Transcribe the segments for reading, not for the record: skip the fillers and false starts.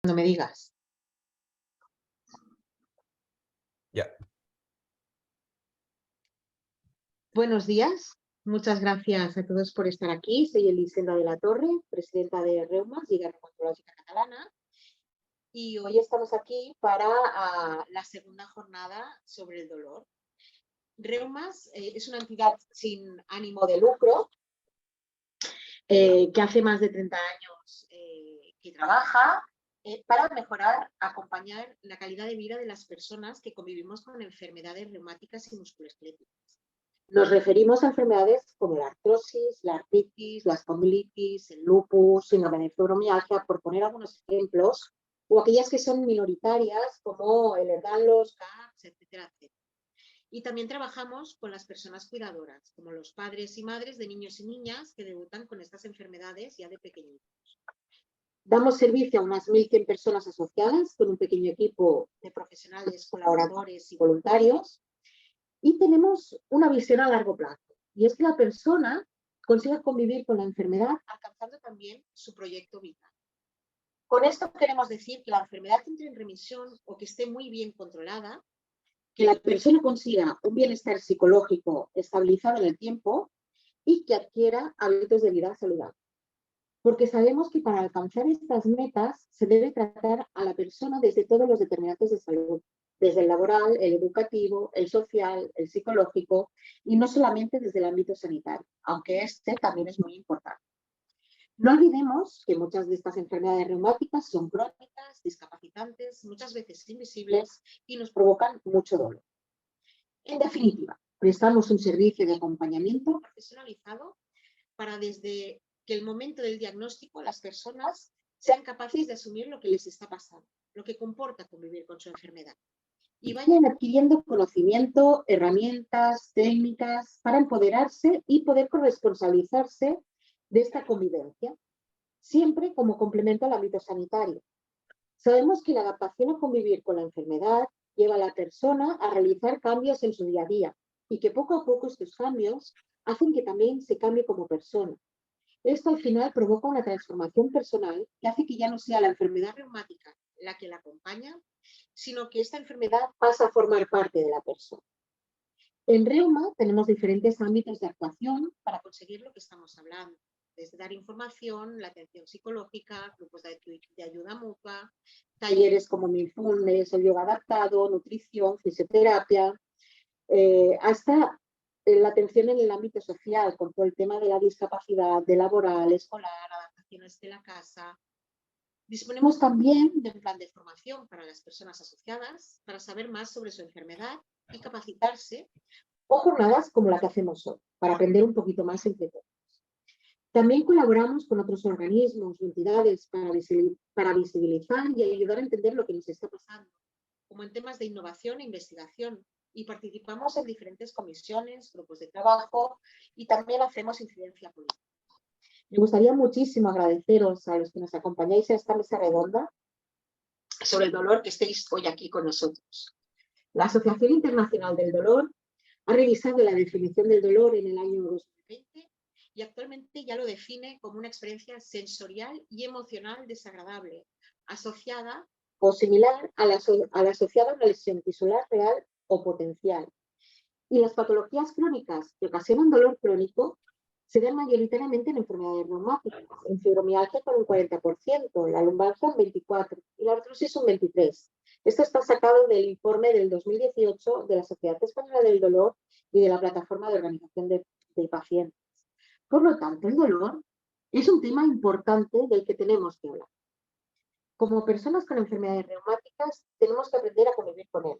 Cuando me digas. Ya. Buenos días. Muchas gracias a todos por estar aquí. Soy Elisenda de la Torre, presidenta de Reumas, Lliga Reumatològica Catalana, y hoy estamos aquí para la segunda jornada sobre el dolor. Reumas es una entidad sin ánimo de lucro que hace más de 30 años que trabaja para mejorar, acompañar la calidad de vida de las personas que convivimos con enfermedades reumáticas y musculoesqueléticas. Nos referimos a enfermedades como la artrosis, la artritis, la espondilitis, el lupus, síndrome de fibromialgia, por poner algunos ejemplos, o aquellas que son minoritarias como el Ehlers-Danlos, CAPS, etcétera, etcétera. Y también trabajamos con las personas cuidadoras, como los padres y madres de niños y niñas que debutan con estas enfermedades ya de pequeñitos. Damos servicio a unas 1.100 personas asociadas con un pequeño equipo de profesionales, colaboradores y voluntarios. Y tenemos una visión a largo plazo, y es que la persona consiga convivir con la enfermedad alcanzando también su proyecto vital. Con esto queremos decir que la enfermedad entre en remisión o que esté muy bien controlada, que la persona consiga un bienestar psicológico estabilizado en el tiempo y que adquiera hábitos de vida saludables. Porque sabemos que para alcanzar estas metas se debe tratar a la persona desde todos los determinantes de salud, desde el laboral, el educativo, el social, el psicológico, y no solamente desde el ámbito sanitario, aunque este también es muy importante. No olvidemos que muchas de estas enfermedades reumáticas son crónicas, discapacitantes, muchas veces invisibles y nos provocan mucho dolor. En definitiva, prestamos un servicio de acompañamiento profesionalizado para desde que el momento del diagnóstico las personas sean capaces de asumir lo que les está pasando, lo que comporta convivir con su enfermedad, y vayan adquiriendo conocimiento, herramientas, técnicas para empoderarse y poder corresponsabilizarse de esta convivencia, siempre como complemento al ámbito sanitario. Sabemos que la adaptación a convivir con la enfermedad lleva a la persona a realizar cambios en su día a día y que poco a poco estos cambios hacen que también se cambie como persona. Esto al final provoca una transformación personal que hace que ya no sea la enfermedad reumática la que la acompaña, sino que esta enfermedad pasa a formar parte de la persona. En Reuma tenemos diferentes ámbitos de actuación para conseguir lo que estamos hablando, desde dar información, la atención psicológica, grupos de ayuda mutua, talleres como mindfulness, el yoga adaptado, nutrición, fisioterapia, hasta la atención en el ámbito social, con todo el tema de la discapacidad, de laboral, escolar, adaptaciones de la casa. Disponemos también de un plan de formación para las personas asociadas para saber más sobre su enfermedad y capacitarse, o jornadas como la que hacemos hoy, para aprender un poquito más entre todos. También colaboramos con otros organismos y entidades para visibilizar y ayudar a entender lo que nos está pasando, como en temas de innovación e investigación, y participamos en diferentes comisiones, grupos de trabajo y también hacemos incidencia política. Me gustaría muchísimo agradeceros a los que nos acompañáis a esta mesa redonda sobre el dolor que estéis hoy aquí con nosotros. La Asociación Internacional del Dolor ha revisado la definición del dolor en el año 2020 y actualmente ya lo define como una experiencia sensorial y emocional desagradable, asociada o similar a la asociada a una lesión tisular real o potencial. Y las patologías crónicas que ocasionan dolor crónico se dan mayoritariamente en enfermedades reumáticas, en fibromialgia con un 40%, la lumbalgia un 24% y la artrosis un 23%. Esto está sacado del informe del 2018 de la Sociedad Española del Dolor y de la Plataforma de Organización de Pacientes. Por lo tanto, el dolor es un tema importante del que tenemos que hablar. Como personas con enfermedades reumáticas, tenemos que aprender a convivir con él.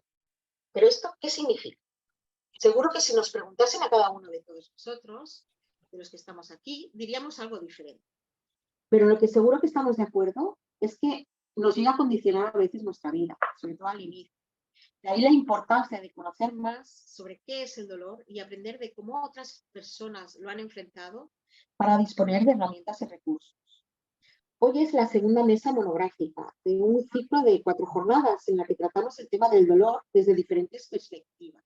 ¿Pero esto qué significa? Seguro que si nos preguntasen a cada uno de todos nosotros, de los que estamos aquí, diríamos algo diferente. Pero lo que seguro que estamos de acuerdo es que nos llega a condicionar a veces nuestra vida, sobre todo al inicio. De ahí la importancia de conocer más sobre qué es el dolor y aprender de cómo otras personas lo han enfrentado para disponer de herramientas y recursos. Hoy es la segunda mesa monográfica de un ciclo de 4 jornadas en la que tratamos el tema del dolor desde diferentes perspectivas.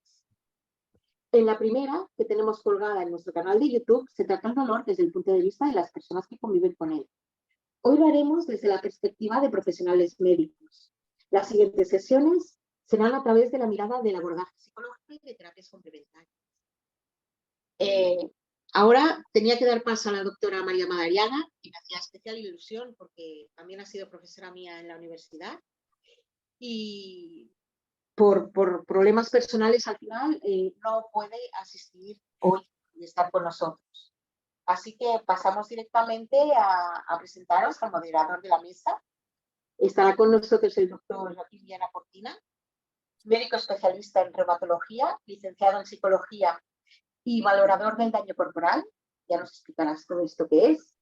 En la primera, que tenemos colgada en nuestro canal de YouTube, se trata el dolor desde el punto de vista de las personas que conviven con él. Hoy lo haremos desde la perspectiva de profesionales médicos. Las siguientes sesiones serán a través de la mirada del abordaje psicológico y de terapias complementarias. Ahora tenía que dar paso a la doctora María Madariaga, y me hacía especial ilusión porque también ha sido profesora mía en la universidad y por problemas personales al final no puede asistir hoy y estar con nosotros. Así que pasamos directamente a presentaros al moderador de la mesa. Estará con nosotros el doctor Joaquín Viana Cortina, médico especialista en reumatología, licenciado en psicología y valorador del daño corporal. Ya nos explicarás todo esto que es.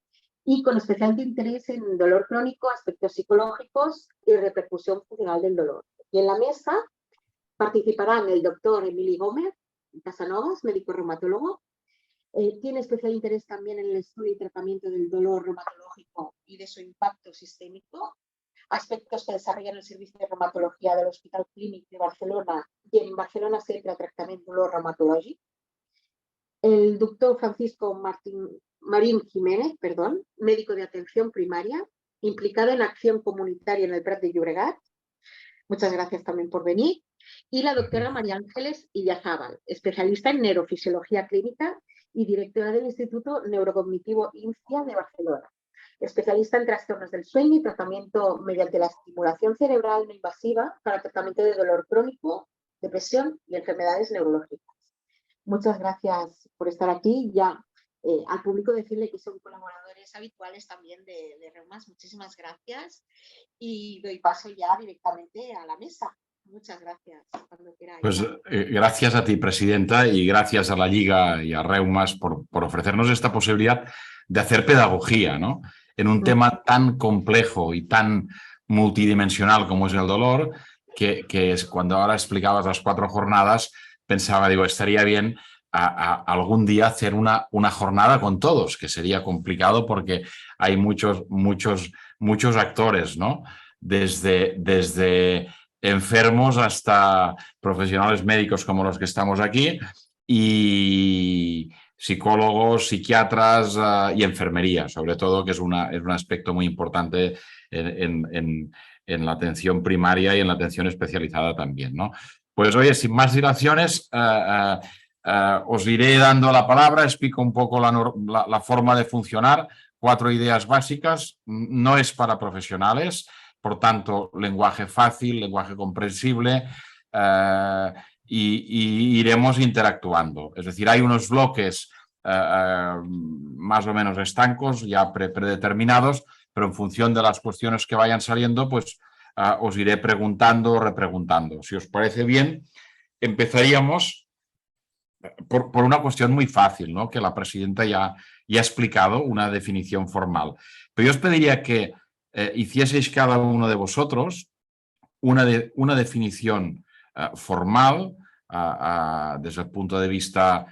Y con especial interés en dolor crónico, aspectos psicológicos y repercusión funcional del dolor. Y en la mesa participarán el doctor Emili Gómez Casanovas, médico reumatólogo. Tiene especial interés también en el estudio y tratamiento del dolor reumatológico y de su impacto sistémico, aspectos que desarrollan el servicio de reumatología del Hospital Clínic de Barcelona, y en Barcelona se entra tractament dolor reumatològic. El doctor Francisco Marín Jiménez, médico de atención primaria, implicado en acción comunitaria en el Prat de Llobregat. Muchas gracias también por venir. Y la doctora María Ángeles Illazábal, especialista en neurofisiología clínica y directora del Instituto Neurocognitivo INCIA de Barcelona, especialista en trastornos del sueño y tratamiento mediante la estimulación cerebral no invasiva para tratamiento de dolor crónico, depresión y enfermedades neurológicas. Muchas gracias por estar aquí. Ya al público decirle que son colaboradores habituales también de Reumas. Muchísimas gracias y doy paso ya directamente a la mesa. Muchas gracias. Cuando queráis. Pues gracias a ti, presidenta, y gracias a la Liga y a Reumas por ofrecernos esta posibilidad de hacer pedagogía, ¿no? En un tema tan complejo y tan multidimensional como es el dolor, que es cuando ahora explicabas las 4 jornadas, pensaba, digo, estaría bien algún día hacer una jornada con todos, que sería complicado porque hay muchos actores, ¿no? Desde enfermos hasta profesionales médicos como los que estamos aquí y psicólogos, psiquiatras y enfermería, sobre todo, que es un aspecto muy importante en la atención primaria y en la atención especializada también, ¿no? Pues oye, sin más dilaciones, os iré dando la palabra, explico un poco la forma de funcionar, 4 ideas básicas, no es para profesionales. Por tanto, lenguaje fácil, lenguaje comprensible y iremos interactuando. Es decir, hay unos bloques más o menos estancos, ya predeterminados, pero en función de las cuestiones que vayan saliendo, pues os iré preguntando o repreguntando. Si os parece bien, empezaríamos por una cuestión muy fácil, ¿no? Que la presidenta ya ha explicado, una definición formal. Pero yo os pediría que hicieseis cada uno de vosotros una definición formal desde el punto de vista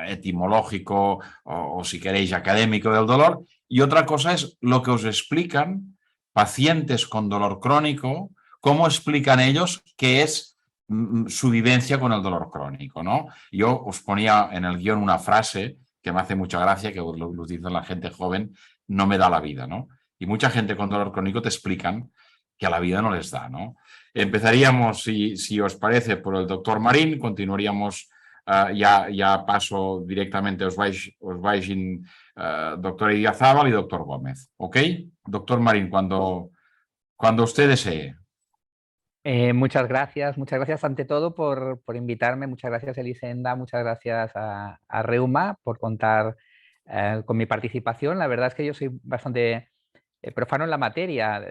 etimológico o si queréis académico del dolor, y otra cosa es lo que os explican pacientes con dolor crónico, cómo explican ellos qué es su vivencia con el dolor crónico, ¿no? Yo os ponía en el guión una frase que me hace mucha gracia, que lo utilizan la gente joven: no me da la vida, ¿no? Y mucha gente con dolor crónico te explican que a la vida no les da, ¿no? Empezaríamos, si os parece, por el doctor Marín, continuaríamos, ya paso directamente, os vais doctor Illazábal y doctor Gómez, ¿ok? Doctor Marín, cuando usted desee. Muchas gracias ante todo por invitarme, muchas gracias Elisenda, muchas gracias a Reuma por contar con mi participación. La verdad es que yo soy bastante profano en la materia,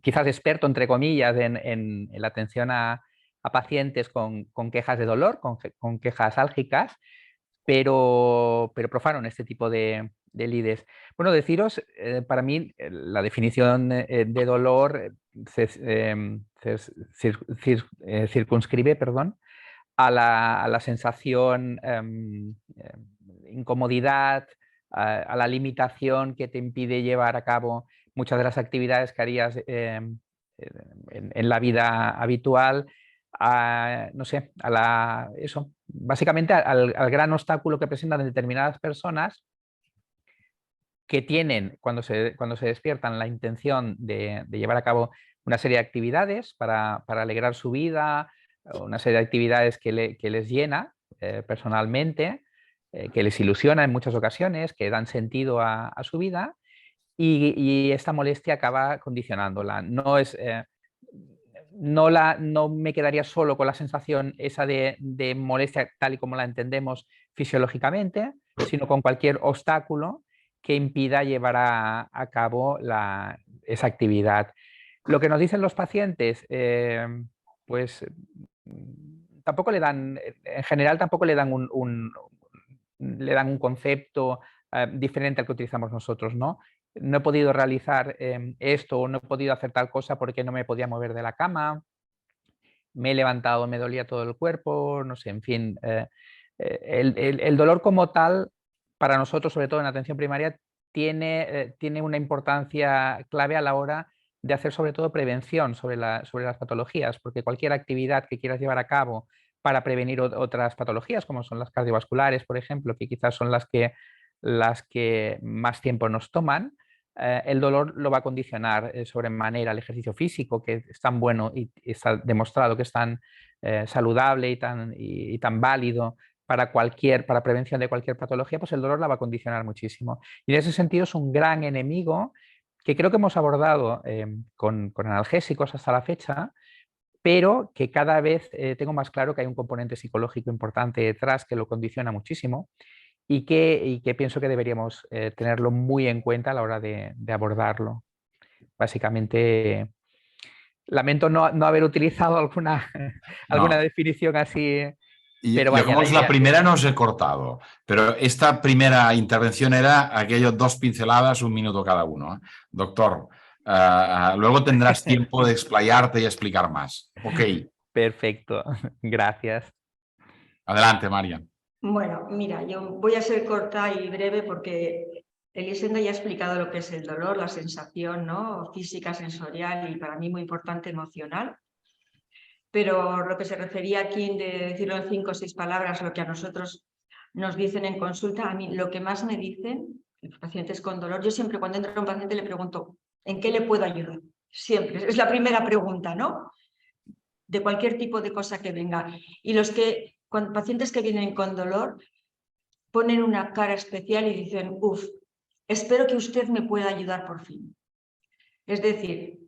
quizás experto entre comillas en la atención a pacientes con quejas de dolor, con quejas álgicas, pero profano en este tipo de lides. Bueno, deciros, para mí la definición de dolor circunscribe, a la sensación incomodidad, a la limitación que te impide llevar a cabo muchas de las actividades que harías en la vida habitual, no sé, eso, básicamente al gran obstáculo que presentan determinadas personas que tienen cuando se despiertan la intención de llevar a cabo una serie de actividades para alegrar su vida, una serie de actividades que les llena personalmente, que les ilusiona en muchas ocasiones, que dan sentido a su vida, y esta molestia acaba condicionándola. No me quedaría solo con la sensación esa de molestia tal y como la entendemos fisiológicamente, sino con cualquier obstáculo que impida llevar a cabo esa actividad. Lo que nos dicen los pacientes, pues tampoco le dan, en general tampoco le dan le dan un concepto diferente al que utilizamos nosotros, ¿no? No he podido realizar esto, o no he podido hacer tal cosa porque no me podía mover de la cama, me he levantado, me dolía todo el cuerpo, no sé, en fin. El dolor como tal, para nosotros, sobre todo en atención primaria, tiene una importancia clave a la hora de hacer sobre todo prevención sobre las patologías, porque cualquier actividad que quieras llevar a cabo para prevenir otras patologías, como son las cardiovasculares, por ejemplo, que quizás son las que más tiempo nos toman, el dolor lo va a condicionar sobremanera el ejercicio físico, que es tan bueno y está demostrado que es tan saludable y tan válido para prevención de cualquier patología, pues el dolor la va a condicionar muchísimo. Y en ese sentido es un gran enemigo que creo que hemos abordado con analgésicos hasta la fecha, pero que cada vez tengo más claro que hay un componente psicológico importante detrás que lo condiciona muchísimo, y que pienso que deberíamos tenerlo muy en cuenta a la hora de abordarlo. Básicamente, lamento no haber utilizado alguna No. definición así, Y pero yo vaya, como la es la idea... primera no os he cortado, pero esta primera intervención era aquellos 2 pinceladas, 1 minuto cada uno. ¿Eh? Doctor, luego tendrás tiempo de explayarte y explicar más. Ok, Perfecto, gracias. adelante, Marian. Bueno, mira, yo voy a ser corta y breve porque Elisenda ya ha explicado lo que es el dolor, la sensación, ¿no? Física, sensorial y para mí muy importante emocional. Pero lo que se refería aquí de decirlo en 5 o 6 palabras, lo que a nosotros nos dicen en consulta, a mí lo que más me dicen los pacientes con dolor, yo siempre cuando entra un paciente le pregunto, ¿en qué le puedo ayudar? Siempre, es la primera pregunta, ¿no? De cualquier tipo de cosa que venga. Y pacientes que vienen con dolor ponen una cara especial y dicen, uff, espero que usted me pueda ayudar por fin. Es decir,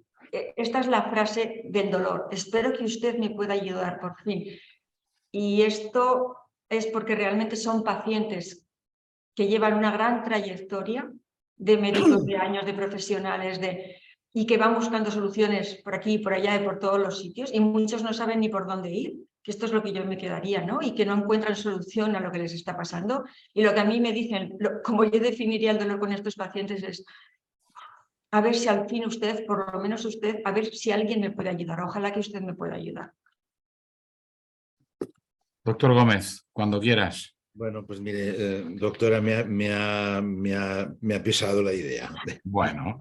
esta es la frase del dolor, espero que usted me pueda ayudar por fin. Y esto es porque realmente son pacientes que llevan una gran trayectoria de médicos, de años, de profesionales, y que van buscando soluciones por aquí, por allá y por todos los sitios, y muchos no saben ni por dónde ir, que esto es lo que yo me quedaría, ¿no? Y que no encuentran solución a lo que les está pasando. Y lo que a mí me dicen, como yo definiría el dolor con estos pacientes es, a ver si al fin usted, por lo menos usted, a ver si alguien me puede ayudar. Ojalá que usted me pueda ayudar. Doctor Gómez, cuando quieras. Bueno, pues mire, doctora, me ha pisado la idea. Bueno.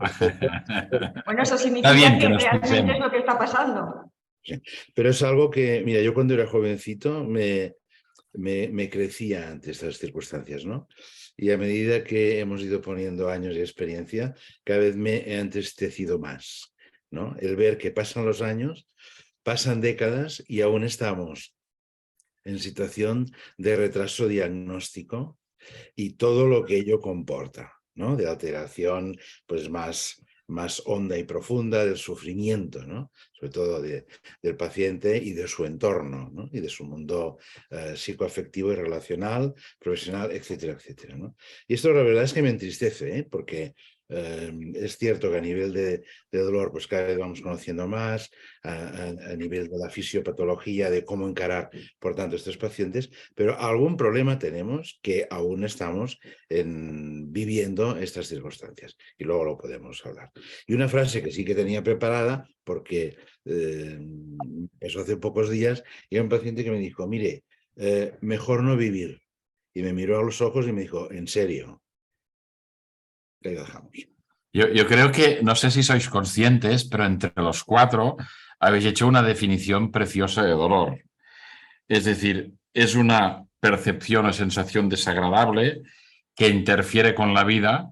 Bueno, eso Está significa bien que que nos realmente pensemos. es lo que está pasando. Sí. Pero es algo que, mira, yo cuando era jovencito me crecía ante estas circunstancias, ¿no? Y a medida que hemos ido poniendo años de experiencia, cada vez me he entristecido más, ¿no? El ver que pasan los años, pasan décadas y aún estamos en situación de retraso diagnóstico y todo lo que ello comporta, ¿no? De alteración pues más honda y profunda del sufrimiento, ¿no? Sobre todo del paciente y de su entorno, ¿no? Y de su mundo psicoafectivo y relacional, profesional, etcétera, etcétera, ¿no? Y esto la verdad es que me entristece, porque es cierto que a nivel de dolor pues cada vez vamos conociendo más, a nivel de la fisiopatología, de cómo encarar, por tanto, estos pacientes, pero algún problema tenemos que aún estamos viviendo estas circunstancias y luego lo podemos hablar. Y una frase que sí que tenía preparada, porque eso hace pocos días, y era un paciente que me dijo, mire, mejor no vivir. Y me miró a los ojos y me dijo, ¿en serio? Ahí lo dejamos. Yo creo que, no sé si sois conscientes, pero entre los 4 habéis hecho una definición preciosa de dolor. Es decir, es una percepción o sensación desagradable que interfiere con la vida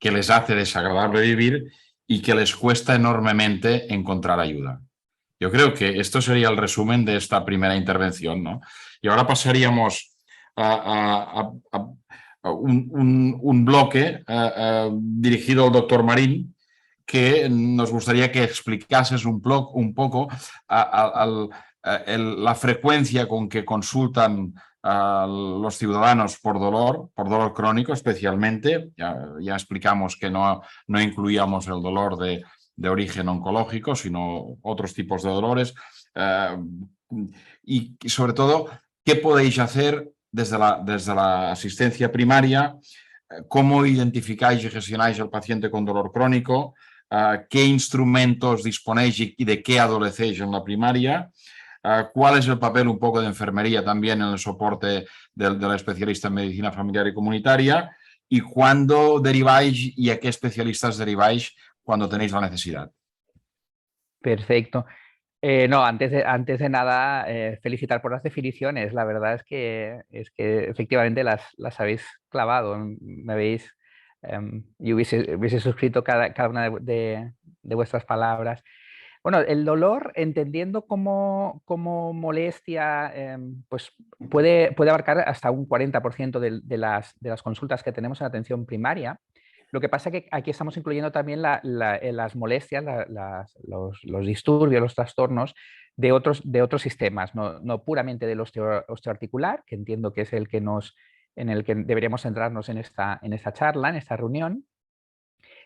que les hace desagradable vivir y que les cuesta enormemente encontrar ayuda. Yo creo que esto sería el resumen de esta primera intervención, ¿no? Y ahora pasaríamos a un bloque dirigido al doctor Marín, que nos gustaría que explicases un poco la frecuencia con que consultan los ciudadanos por dolor crónico especialmente. Ya explicamos que no incluíamos el dolor de origen oncológico, sino otros tipos de dolores. Y sobre todo, ¿qué podéis hacer desde la asistencia primaria? ¿Cómo identificáis y gestionáis al paciente con dolor crónico? ¿Qué instrumentos disponéis y de qué adolecéis en la primaria? ¿Cuál es el papel un poco de enfermería también en el soporte de la especialista en medicina familiar y comunitaria? ¿Y cuándo deriváis y a qué especialistas deriváis cuando tenéis la necesidad? Perfecto. No, antes de nada, felicitar por las definiciones. La verdad es que efectivamente las habéis clavado. Me habéis, yo hubiese suscrito cada una de vuestras palabras. Bueno, el dolor, entendiendo como molestia, pues puede abarcar hasta un 40% de las consultas que tenemos en atención primaria. Lo que pasa es que aquí estamos incluyendo también las molestias, los disturbios, los trastornos de otros sistemas, no puramente del osteoarticular, que entiendo que es en el que deberíamos centrarnos en esta charla, en esta reunión,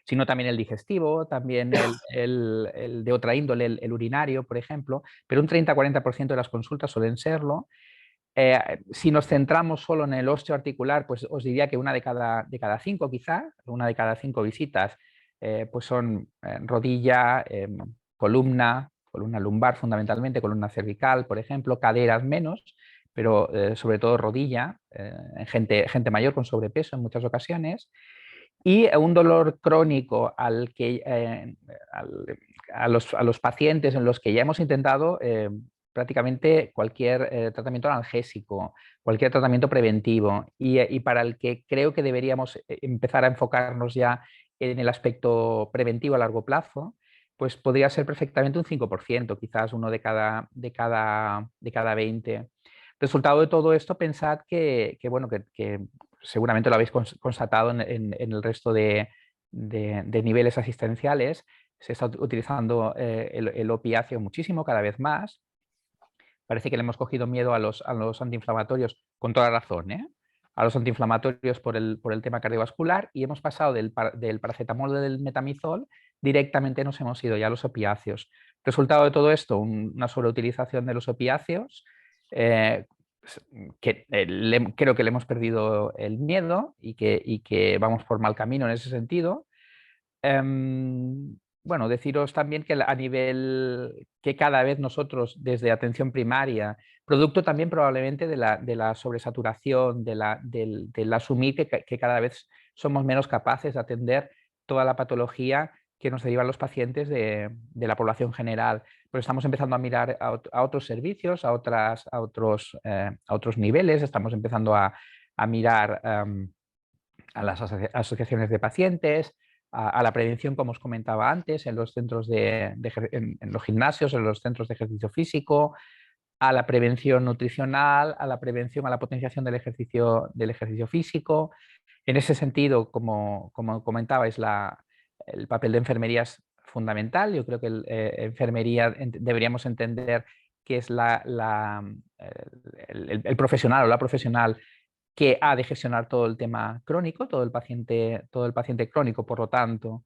sino también el digestivo, también el de otra índole, el urinario, por ejemplo, pero un 30-40% de las consultas suelen serlo. Si nos centramos solo en el osteoarticular, pues os diría que una de cada 5 quizá, una de cada 5 visitas, pues son rodilla, columna lumbar fundamentalmente, columna cervical, por ejemplo, caderas menos, pero sobre todo rodilla, gente mayor con sobrepeso en muchas ocasiones. Y un dolor crónico a los pacientes en los que ya hemos intentado prácticamente cualquier tratamiento analgésico, cualquier tratamiento preventivo y para el que creo que deberíamos empezar a enfocarnos ya en el aspecto preventivo a largo plazo, pues podría ser perfectamente un 5%, quizás uno de cada 20. Resultado de todo esto, pensad que seguramente lo habéis constatado en el resto de niveles asistenciales. Se está utilizando el opiáceo muchísimo, cada vez más. Parece que le hemos cogido miedo a los antiinflamatorios, con toda razón, a los antiinflamatorios por el tema cardiovascular, y hemos pasado del paracetamol o del metamizol, directamente nos hemos ido ya a los opiáceos. Resultado de todo esto, una sobreutilización de los opiáceos, que creo que le hemos perdido el miedo y que vamos por mal camino en ese sentido. Bueno, deciros también que a nivel que cada vez nosotros desde atención primaria, producto también probablemente de la sobresaturación, del asumir que cada vez somos menos capaces de atender toda la patología que nos derivan los pacientes de la población general. Pero estamos empezando a mirar a otros servicios, a otros niveles, estamos empezando a mirar a las asociaciones de pacientes, a la prevención, como os comentaba antes, en los centros en los gimnasios, en los centros de ejercicio físico, a la prevención nutricional, a la prevención, a la potenciación del ejercicio físico. En ese sentido, como comentabais, el papel de enfermería es fundamental. Yo creo que enfermería deberíamos entender que es el profesional o la profesional que ha de gestionar todo el tema crónico, todo el paciente crónico, por lo tanto,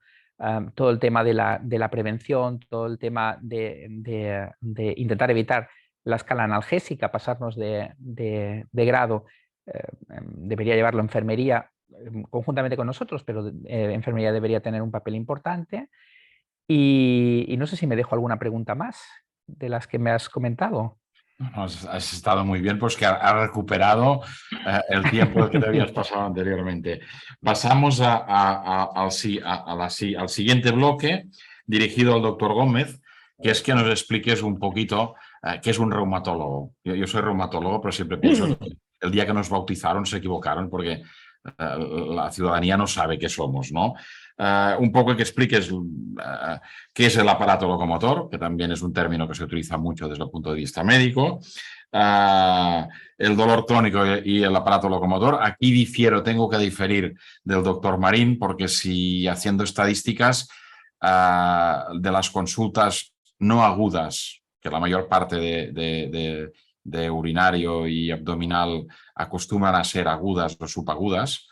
todo el tema de la prevención, todo el tema de intentar evitar la escala analgésica, pasarnos de grado, debería llevarlo enfermería conjuntamente con nosotros, pero enfermería debería tener un papel importante. Y no sé si me dejo alguna pregunta más de las que me has comentado. Has estado muy bien, pues que has recuperado el tiempo que te habías pasado anteriormente. Pasamos al siguiente bloque, dirigido al doctor Gómez, que es que nos expliques un poquito qué es un reumatólogo. Yo soy reumatólogo, pero siempre pienso que el día que nos bautizaron se equivocaron, porque la ciudadanía no sabe qué somos, ¿no? Un poco que expliques qué es el aparato locomotor, que también es un término que se utiliza mucho desde el punto de vista médico. El dolor crónico y el aparato locomotor. Aquí tengo que diferir del doctor Marín, porque si haciendo estadísticas de las consultas no agudas, que la mayor parte de urinario y abdominal acostumbran a ser agudas o subagudas,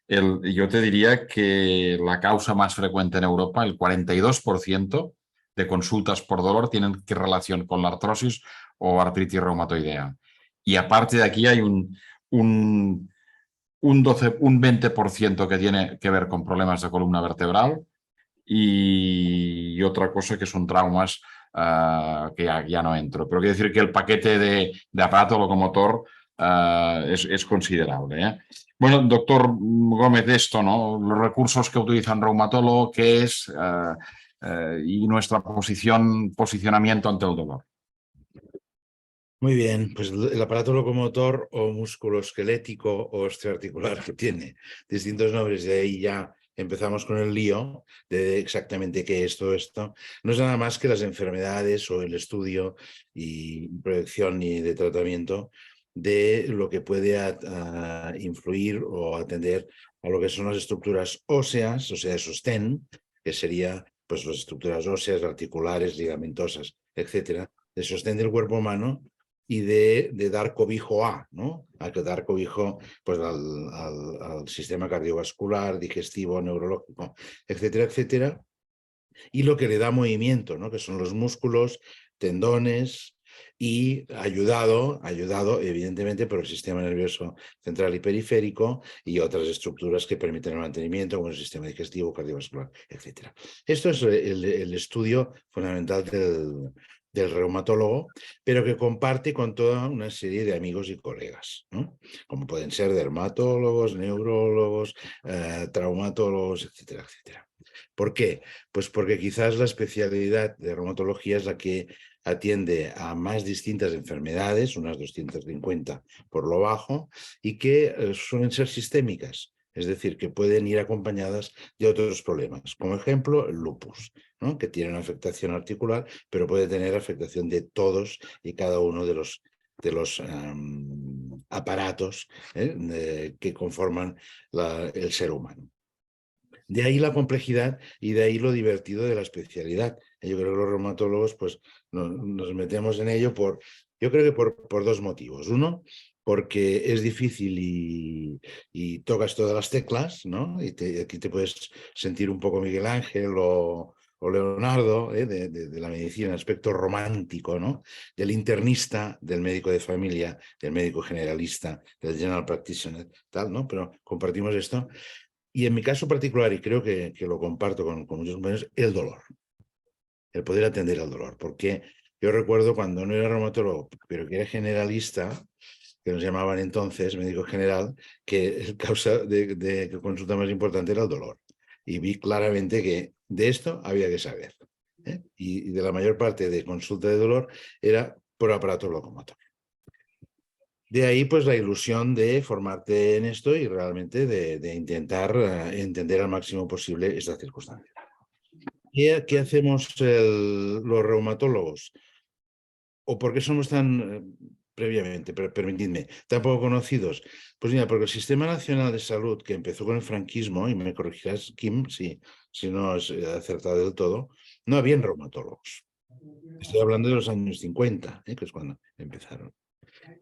yo te diría que la causa más frecuente en Europa, el 42% de consultas por dolor tienen relación con la artrosis o artritis reumatoidea. Y aparte de aquí hay un 20% que tiene que ver con problemas de columna vertebral y otra cosa que son traumas que ya no entro. Pero quiero decir que el paquete de aparato locomotor es considerable, ¿eh? Bueno, doctor Gómez, esto, ¿no? Los recursos que utiliza un reumatólogo, qué es y nuestra posicionamiento ante el dolor. Muy bien, pues el aparato locomotor o musculoesquelético o osteoarticular, que tiene distintos nombres, de ahí ya empezamos con el lío de exactamente qué es todo esto. No es nada más que las enfermedades o el estudio y proyección y de tratamiento de lo que puede influir o atender a lo que son las estructuras óseas, o sea, sostén, que sería pues las estructuras óseas, articulares, ligamentosas, etcétera, de sostén del cuerpo humano y de dar cobijo ¿no? A que dar cobijo pues, al sistema cardiovascular, digestivo, neurológico, etcétera, etcétera. Y lo que le da movimiento, ¿no? Que son los músculos, tendones y ayudado evidentemente por el sistema nervioso central y periférico y otras estructuras que permiten el mantenimiento como el sistema digestivo, cardiovascular, etcétera. Esto es el estudio fundamental del reumatólogo, pero que comparte con toda una serie de amigos y colegas, ¿no? Como pueden ser dermatólogos, neurólogos, traumatólogos, etcétera, etcétera. ¿Por qué? Pues porque quizás la especialidad de reumatología es la que atiende a más distintas enfermedades, unas 250 por lo bajo, y que suelen ser sistémicas, es decir, que pueden ir acompañadas de otros problemas. Como ejemplo, el lupus, ¿no? Que tiene una afectación articular, pero puede tener afectación de todos y cada uno de los aparatos que conforman el ser humano. De ahí la complejidad y de ahí lo divertido de la especialidad. Yo creo que los reumatólogos pues, nos metemos en ello yo creo que por dos motivos. Uno, porque es difícil y tocas todas las teclas, ¿no? Y aquí te puedes sentir un poco Miguel Ángel o Leonardo, de la medicina, el aspecto romántico, ¿no? Del internista, del médico de familia, del médico generalista, del general practitioner, tal, ¿no? Pero compartimos esto. Y en mi caso particular, y creo que lo comparto con muchos compañeros, el dolor. El poder atender al dolor. Porque yo recuerdo cuando no era reumatólogo, pero que era generalista, que nos llamaban entonces médico general, que el causa de consulta más importante era el dolor. Y vi claramente que de esto había que saber. Y de la mayor parte de consulta de dolor era por aparato locomotor. De ahí, pues, la ilusión de formarte en esto y realmente de intentar entender al máximo posible esta circunstancia. ¿Qué hacemos los reumatólogos? ¿O por qué somos tan, previamente, permitidme, tan poco conocidos? Pues mira, porque el Sistema Nacional de Salud, que empezó con el franquismo, y me corregirás, Kim, si no es acertado del todo, no habían reumatólogos. Estoy hablando de los años 50, que es cuando empezaron.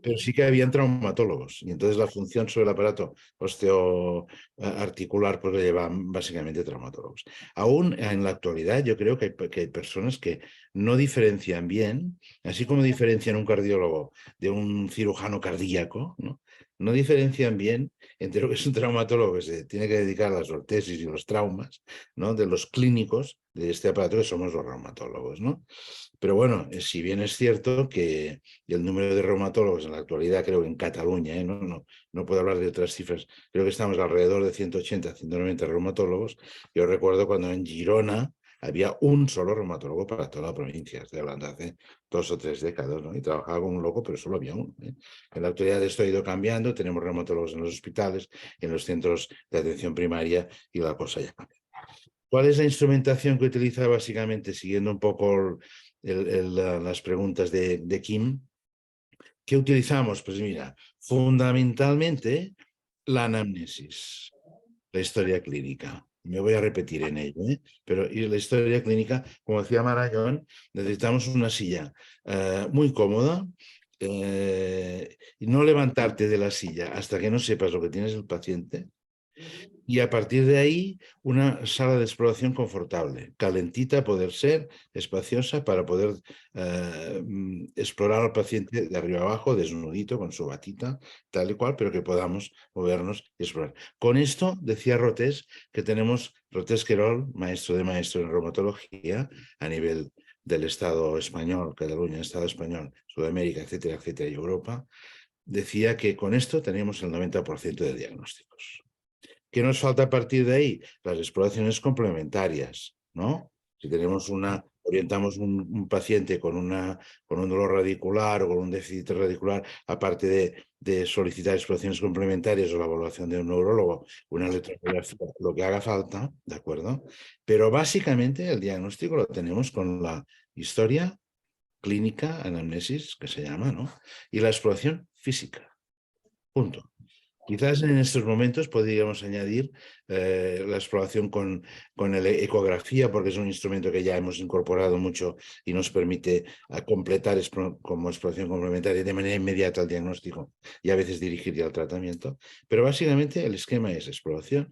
Pero sí que habían traumatólogos y entonces la función sobre el aparato osteoarticular pues lo llevan básicamente traumatólogos. Aún en la actualidad yo creo que hay personas que no diferencian bien, así como diferencian un cardiólogo de un cirujano cardíaco, no diferencian bien entre lo que es un traumatólogo que se tiene que dedicar a las ortesis y los traumas, ¿no? De los clínicos de este aparato que somos los reumatólogos, ¿no? Pero bueno, si bien es cierto que el número de reumatólogos en la actualidad, creo que en Cataluña, no puedo hablar de otras cifras, creo que estamos alrededor de 180, 190 reumatólogos. Yo recuerdo cuando en Girona había un solo reumatólogo para toda la provincia. Estoy hablando de hace 2 o 3 décadas, ¿no? Y trabajaba como un loco, pero solo había uno, ¿eh? En la actualidad esto ha ido cambiando, tenemos reumatólogos en los hospitales, en los centros de atención primaria y la cosa ya cambia. ¿Cuál es la instrumentación que utiliza básicamente, siguiendo un poco las preguntas de Kim? ¿Qué utilizamos? Pues mira, fundamentalmente la anamnesis, la historia clínica. Me voy a repetir en ello, ¿eh? Pero y la historia clínica, como decía Marañón, necesitamos una silla muy cómoda y no levantarte de la silla hasta que no sepas lo que tienes el paciente. Y a partir de ahí, una sala de exploración confortable, calentita, poder ser, espaciosa, para poder explorar al paciente de arriba abajo, desnudito, con su batita, tal y cual, pero que podamos movernos y explorar. Con esto, decía Rotés, que tenemos Rotés Querol, maestro de maestro en reumatología, a nivel del Estado español, Cataluña, Estado español, Sudamérica, etcétera, etcétera, y Europa, decía que con esto teníamos el 90% de diagnósticos. ¿Qué nos falta a partir de ahí? Las exploraciones complementarias, ¿no? Si tenemos orientamos un paciente con un dolor radicular o con un déficit radicular, aparte de solicitar exploraciones complementarias o la evaluación de un neurólogo, una electrocardiografía, lo que haga falta, ¿de acuerdo? Pero básicamente el diagnóstico lo tenemos con la historia clínica, anamnesis, que se llama, ¿no? Y la exploración física. Punto. Quizás en estos momentos podríamos añadir la exploración con ecografía, porque es un instrumento que ya hemos incorporado mucho y nos permite completar como exploración complementaria de manera inmediata el diagnóstico y a veces dirigir ya el tratamiento. Pero básicamente el esquema es exploración,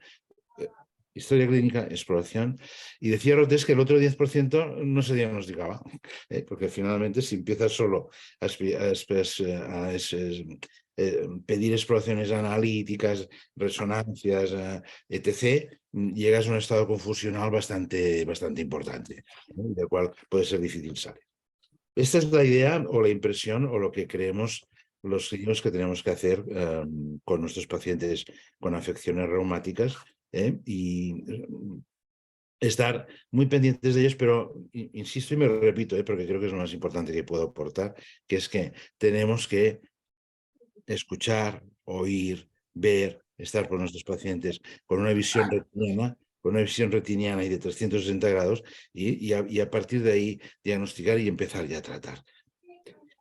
historia clínica, exploración. Y decía Rotés que el otro 10% no se diagnosticaba, porque finalmente si empiezas solo a pedir exploraciones analíticas, resonancias, etc., llegas a un estado confusional bastante importante, ¿no? Del cual puede ser difícil salir. Esta es la idea o la impresión o lo que creemos los clínicos que tenemos que hacer con nuestros pacientes con afecciones reumáticas y estar muy pendientes de ellos, pero insisto y me repito, porque creo que es lo más importante que puedo aportar, que es que tenemos que escuchar, oír, ver, estar con nuestros pacientes con una visión retiniana y de 360 grados y a partir de ahí diagnosticar y empezar ya a tratar.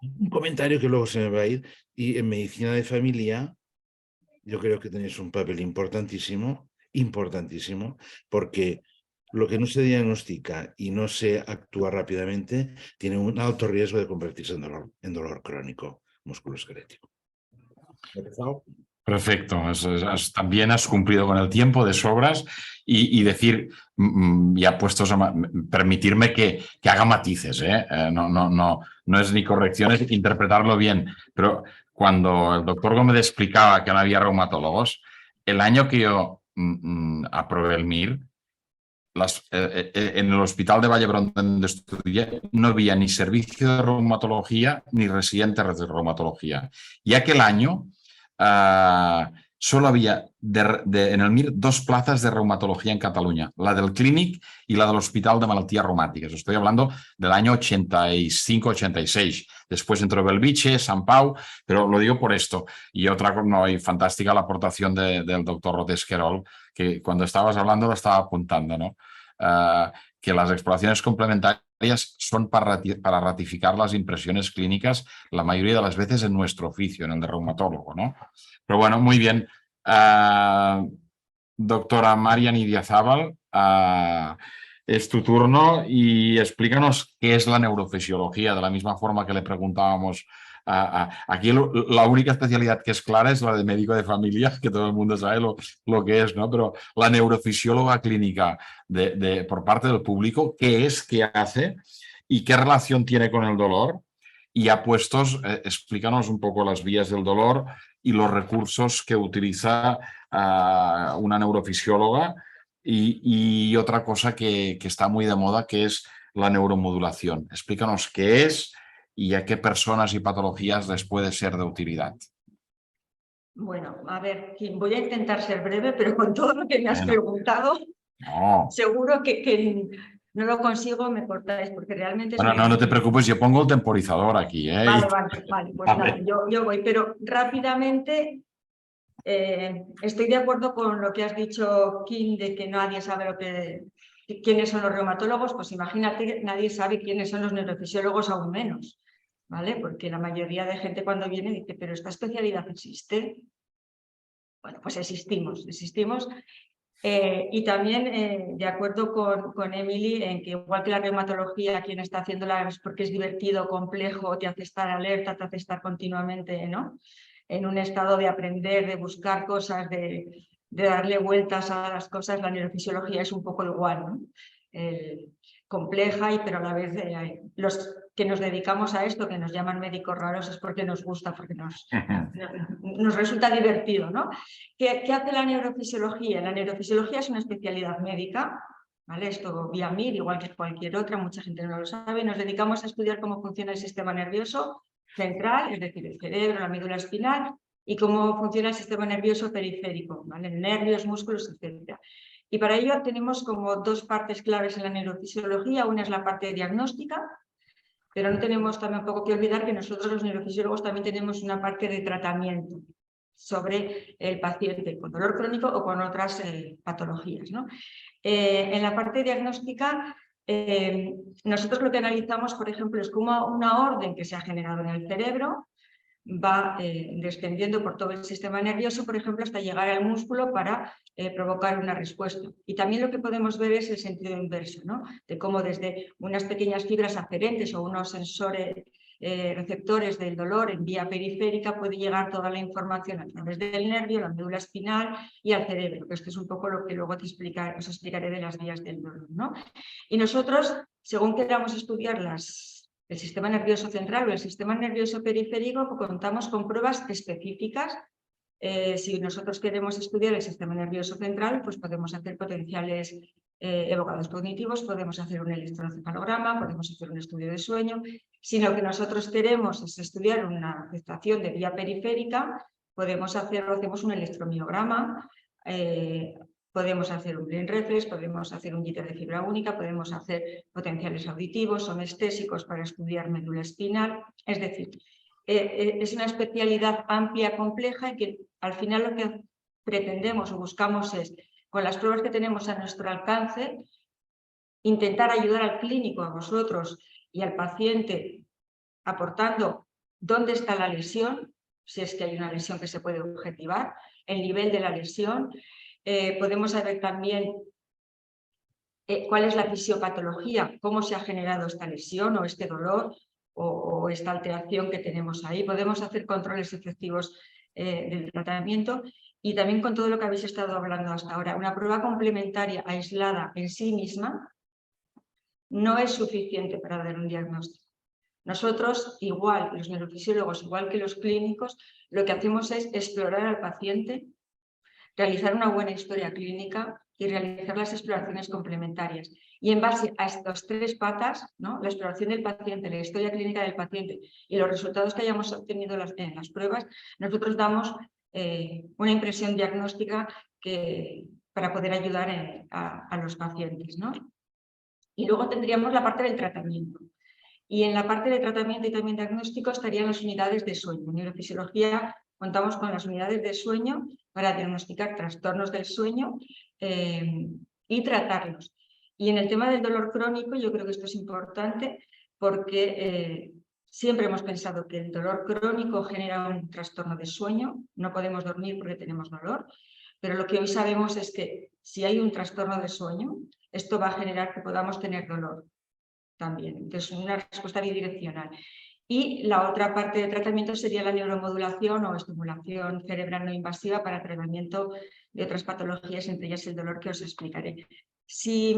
Un comentario que luego se me va a ir, y en medicina de familia yo creo que tenéis un papel importantísimo, porque lo que no se diagnostica y no se actúa rápidamente tiene un alto riesgo de convertirse en dolor crónico musculoesquelético. Perfecto. También has cumplido con el tiempo de sobras y decir, ya puestos a permitirme que haga matices. No es ni corrección, es interpretarlo bien. Pero cuando el doctor Gómez explicaba que no había reumatólogos, el año que yo aprobé el MIR, en el hospital de Vallebrón donde estudié no había ni servicio de reumatología ni residentes de reumatología. Y aquel año solo había en el MIR 2 plazas de reumatología en Cataluña, la del Clínic y la del Hospital de Malalties Reumáticas. Estoy hablando del año 85-86. Después entró Belviche, Sant Pau, pero lo digo por esto. Y otra cosa, no, y fantástica la aportación del doctor Rotés Querol, que cuando estabas hablando lo estaba apuntando, ¿no? Que las exploraciones complementarias son para ratificar las impresiones clínicas la mayoría de las veces en nuestro oficio, en el de reumatólogo, ¿no? Pero bueno, muy bien. Doctora Marian Idiazábal, es tu turno y explícanos qué es la neurofisiología, de la misma forma que le preguntábamos. Aquí la única especialidad que es clara es la de médico de familia, que todo el mundo sabe lo que es, ¿no? Pero la neurofisióloga clínica por parte del público, ¿qué es, qué hace y qué relación tiene con el dolor? Y a puestos, explícanos un poco las vías del dolor y los recursos que utiliza una neurofisióloga y otra cosa que está muy de moda, que es la neuromodulación. Explícanos qué es y a qué personas y patologías les puede ser de utilidad. Bueno, a ver, voy a intentar ser breve, pero con todo lo que me has preguntado, No. seguro que no lo consigo, me cortáis, porque realmente... Bueno, no te preocupes, yo pongo el temporizador aquí. Vale, pues Vale. nada, yo voy, pero rápidamente estoy de acuerdo con lo que has dicho, Kim, de que nadie sabe quiénes son los reumatólogos. Pues imagínate, nadie sabe quiénes son los neurofisiólogos, aún menos, ¿vale? Porque la mayoría de gente cuando viene dice, ¿pero esta especialidad existe? Bueno, pues existimos. Y también de acuerdo con Emily en que igual que la reumatología, quien está haciéndola es porque es divertido, complejo, te hace estar alerta, te hace estar continuamente, ¿no?, en un estado de aprender, de buscar cosas, de darle vueltas a las cosas. La neurofisiología es un poco igual, ¿no? Compleja, pero a la vez los que nos dedicamos a esto, que nos llaman médicos raros, es porque nos gusta, porque nos resulta divertido, ¿no? ¿Qué hace la neurofisiología? La neurofisiología es una especialidad médica, ¿vale? Esto vía MIR, igual que cualquier otra, mucha gente no lo sabe. Nos dedicamos a estudiar cómo funciona el sistema nervioso central, es decir, el cerebro, la médula espinal, y cómo funciona el sistema nervioso periférico, ¿vale? Nervios, músculos, etc. Y para ello tenemos como dos partes claves en la neurofisiología. Una es la parte diagnóstica, pero no tenemos tampoco que olvidar que nosotros los neurofisiólogos también tenemos una parte de tratamiento sobre el paciente con dolor crónico o con otras patologías, ¿no? En la parte diagnóstica, nosotros lo que analizamos, por ejemplo, es cómo una orden que se ha generado en el cerebro va descendiendo por todo el sistema nervioso, por ejemplo, hasta llegar al músculo para provocar una respuesta. Y también lo que podemos ver es el sentido inverso, ¿no?, de cómo desde unas pequeñas fibras aferentes o unos sensores receptores del dolor en vía periférica puede llegar toda la información a través del nervio, la médula espinal y al cerebro. Esto es un poco lo que luego os explicaré de las vías del dolor, ¿no? Y nosotros, según queramos estudiar el sistema nervioso central o el sistema nervioso periférico, contamos con pruebas específicas. Si nosotros queremos estudiar el sistema nervioso central, pues podemos hacer potenciales evocadores cognitivos, podemos hacer un electroencefalograma, podemos hacer un estudio de sueño. Si lo que nosotros queremos es estudiar una afectación de vía periférica, hacemos un electromiograma, podemos hacer un brain reflex, podemos hacer un jitter de fibra única, podemos hacer potenciales auditivos, somestésicos para estudiar médula espinal. Es decir, es una especialidad amplia, compleja, y que al final lo que pretendemos o buscamos es, con las pruebas que tenemos a nuestro alcance, intentar ayudar al clínico, a vosotros y al paciente, aportando dónde está la lesión, si es que hay una lesión que se puede objetivar, el nivel de la lesión. Podemos saber también cuál es la fisiopatología, cómo se ha generado esta lesión o este dolor o esta alteración que tenemos ahí. Podemos hacer controles efectivos del tratamiento, y también con todo lo que habéis estado hablando hasta ahora. Una prueba complementaria aislada en sí misma no es suficiente para dar un diagnóstico. Nosotros, igual, los neurofisiólogos, igual que los clínicos, lo que hacemos es explorar al paciente, realizar una buena historia clínica y realizar las exploraciones complementarias. Y en base a estas tres patas, ¿no?, la exploración del paciente, la historia clínica del paciente y los resultados que hayamos obtenido en las pruebas, nosotros damos una impresión diagnóstica para poder ayudar a los pacientes, ¿no? Y luego tendríamos la parte del tratamiento. Y en la parte de tratamiento y también diagnóstico estarían las unidades de sueño. En neurofisiología contamos con las unidades de sueño para diagnosticar trastornos del sueño y tratarlos. Y en el tema del dolor crónico, yo creo que esto es importante porque siempre hemos pensado que el dolor crónico genera un trastorno de sueño. No podemos dormir porque tenemos dolor, pero lo que hoy sabemos es que si hay un trastorno de sueño, esto va a generar que podamos tener dolor también. Entonces, una respuesta bidireccional. Y la otra parte de tratamiento sería la neuromodulación o estimulación cerebral no invasiva para tratamiento de otras patologías, entre ellas el dolor, que os explicaré. Si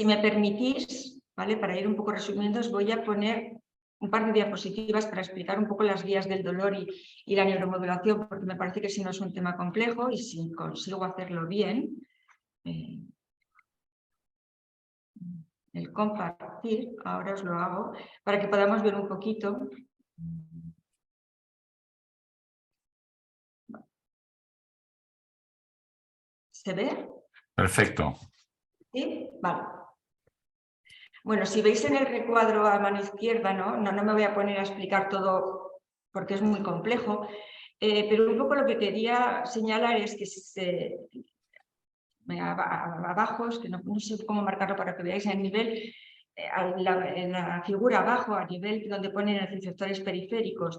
me permitís, ¿vale?, para ir un poco resumiendo, os voy a poner un par de diapositivas para explicar un poco las vías del dolor y la neuromodulación, porque me parece que si no es un tema complejo, y si consigo hacerlo bien, el compartir, ahora os lo hago, para que podamos ver un poquito. ¿Se ve? Perfecto. ¿Sí? Vale. Bueno, si veis en el recuadro a mano izquierda, no me voy a poner a explicar todo porque es muy complejo, pero un poco lo que quería señalar es que abajo, es que no sé cómo marcarlo para que veáis el nivel, en la figura abajo, a nivel donde ponen los receptores periféricos,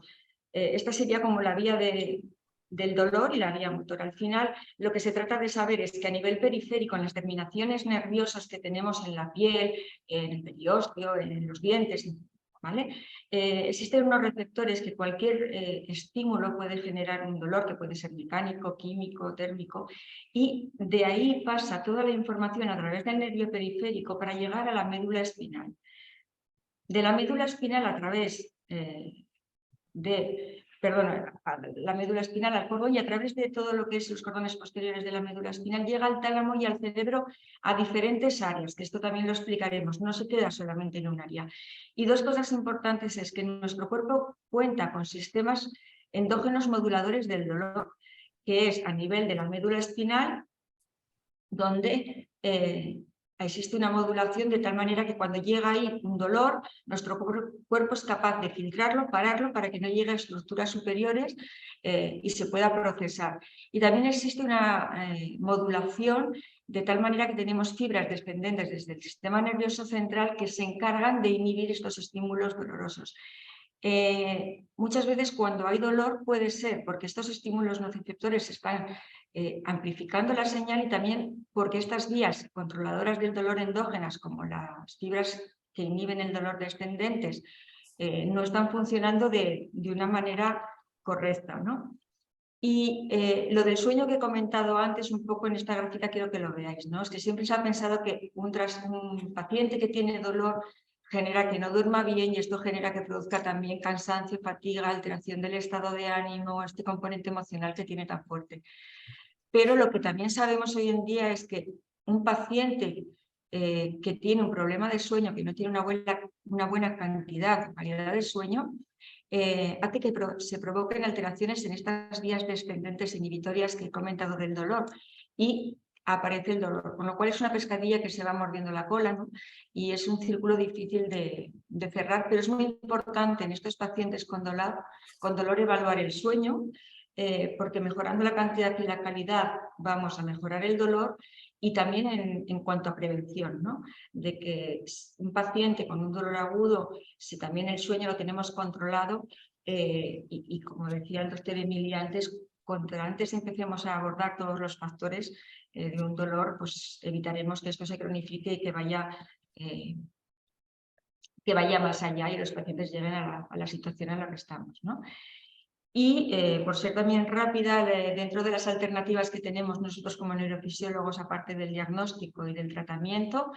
esta sería como la vía del dolor y la vía motora. Al final, lo que se trata de saber es que a nivel periférico, en las terminaciones nerviosas que tenemos en la piel, en el periósteo, en los dientes, ¿vale? Existen unos receptores que cualquier estímulo puede generar un dolor, que puede ser mecánico, químico, térmico, y de ahí pasa toda la información a través del nervio periférico para llegar a la médula espinal. De la médula espinal a través la médula espinal al cordón, y a través de todo lo que es los cordones posteriores de la médula espinal llega al tálamo y al cerebro a diferentes áreas, que esto también lo explicaremos, no se queda solamente en un área. Y dos cosas importantes es que nuestro cuerpo cuenta con sistemas endógenos moduladores del dolor, que es a nivel de la médula espinal, donde existe una modulación de tal manera que cuando llega ahí un dolor, nuestro cuerpo es capaz de filtrarlo, pararlo, para que no llegue a estructuras superiores y se pueda procesar. Y también existe una modulación de tal manera que tenemos fibras descendentes desde el sistema nervioso central que se encargan de inhibir estos estímulos dolorosos. Muchas veces cuando hay dolor puede ser porque estos estímulos nociceptores están amplificando la señal, y también porque estas vías controladoras del dolor endógenas, como las fibras que inhiben el dolor descendentes, no están funcionando de una manera correcta, ¿no? Y lo del sueño que he comentado antes, un poco en esta gráfica quiero que lo veáis, ¿no? Es que siempre se ha pensado que un paciente que tiene dolor genera que no duerma bien, y esto genera que produzca también cansancio, fatiga, alteración del estado de ánimo, este componente emocional que tiene tan fuerte. Pero lo que también sabemos hoy en día es que un paciente que tiene un problema de sueño, que no tiene una buena cantidad, calidad de sueño, hace que se provoquen alteraciones en estas vías descendentes inhibitorias que he comentado del dolor, y aparece el dolor, con lo cual es una pescadilla que se va mordiendo la cola, ¿no? Y es un círculo difícil de cerrar, pero es muy importante en estos pacientes con dolor evaluar el sueño, porque mejorando la cantidad y la calidad vamos a mejorar el dolor, y también en cuanto a prevención, ¿no? De que un paciente con un dolor agudo, si también el sueño lo tenemos controlado, y como decía el doctor Emilia antes, cuanto antes empecemos a abordar todos los factores de un dolor, pues evitaremos que esto se cronifique y que vaya más allá y los pacientes lleguen a la situación en la que estamos, ¿no? Y por ser también rápida, dentro de las alternativas que tenemos nosotros como neurofisiólogos, aparte del diagnóstico y del tratamiento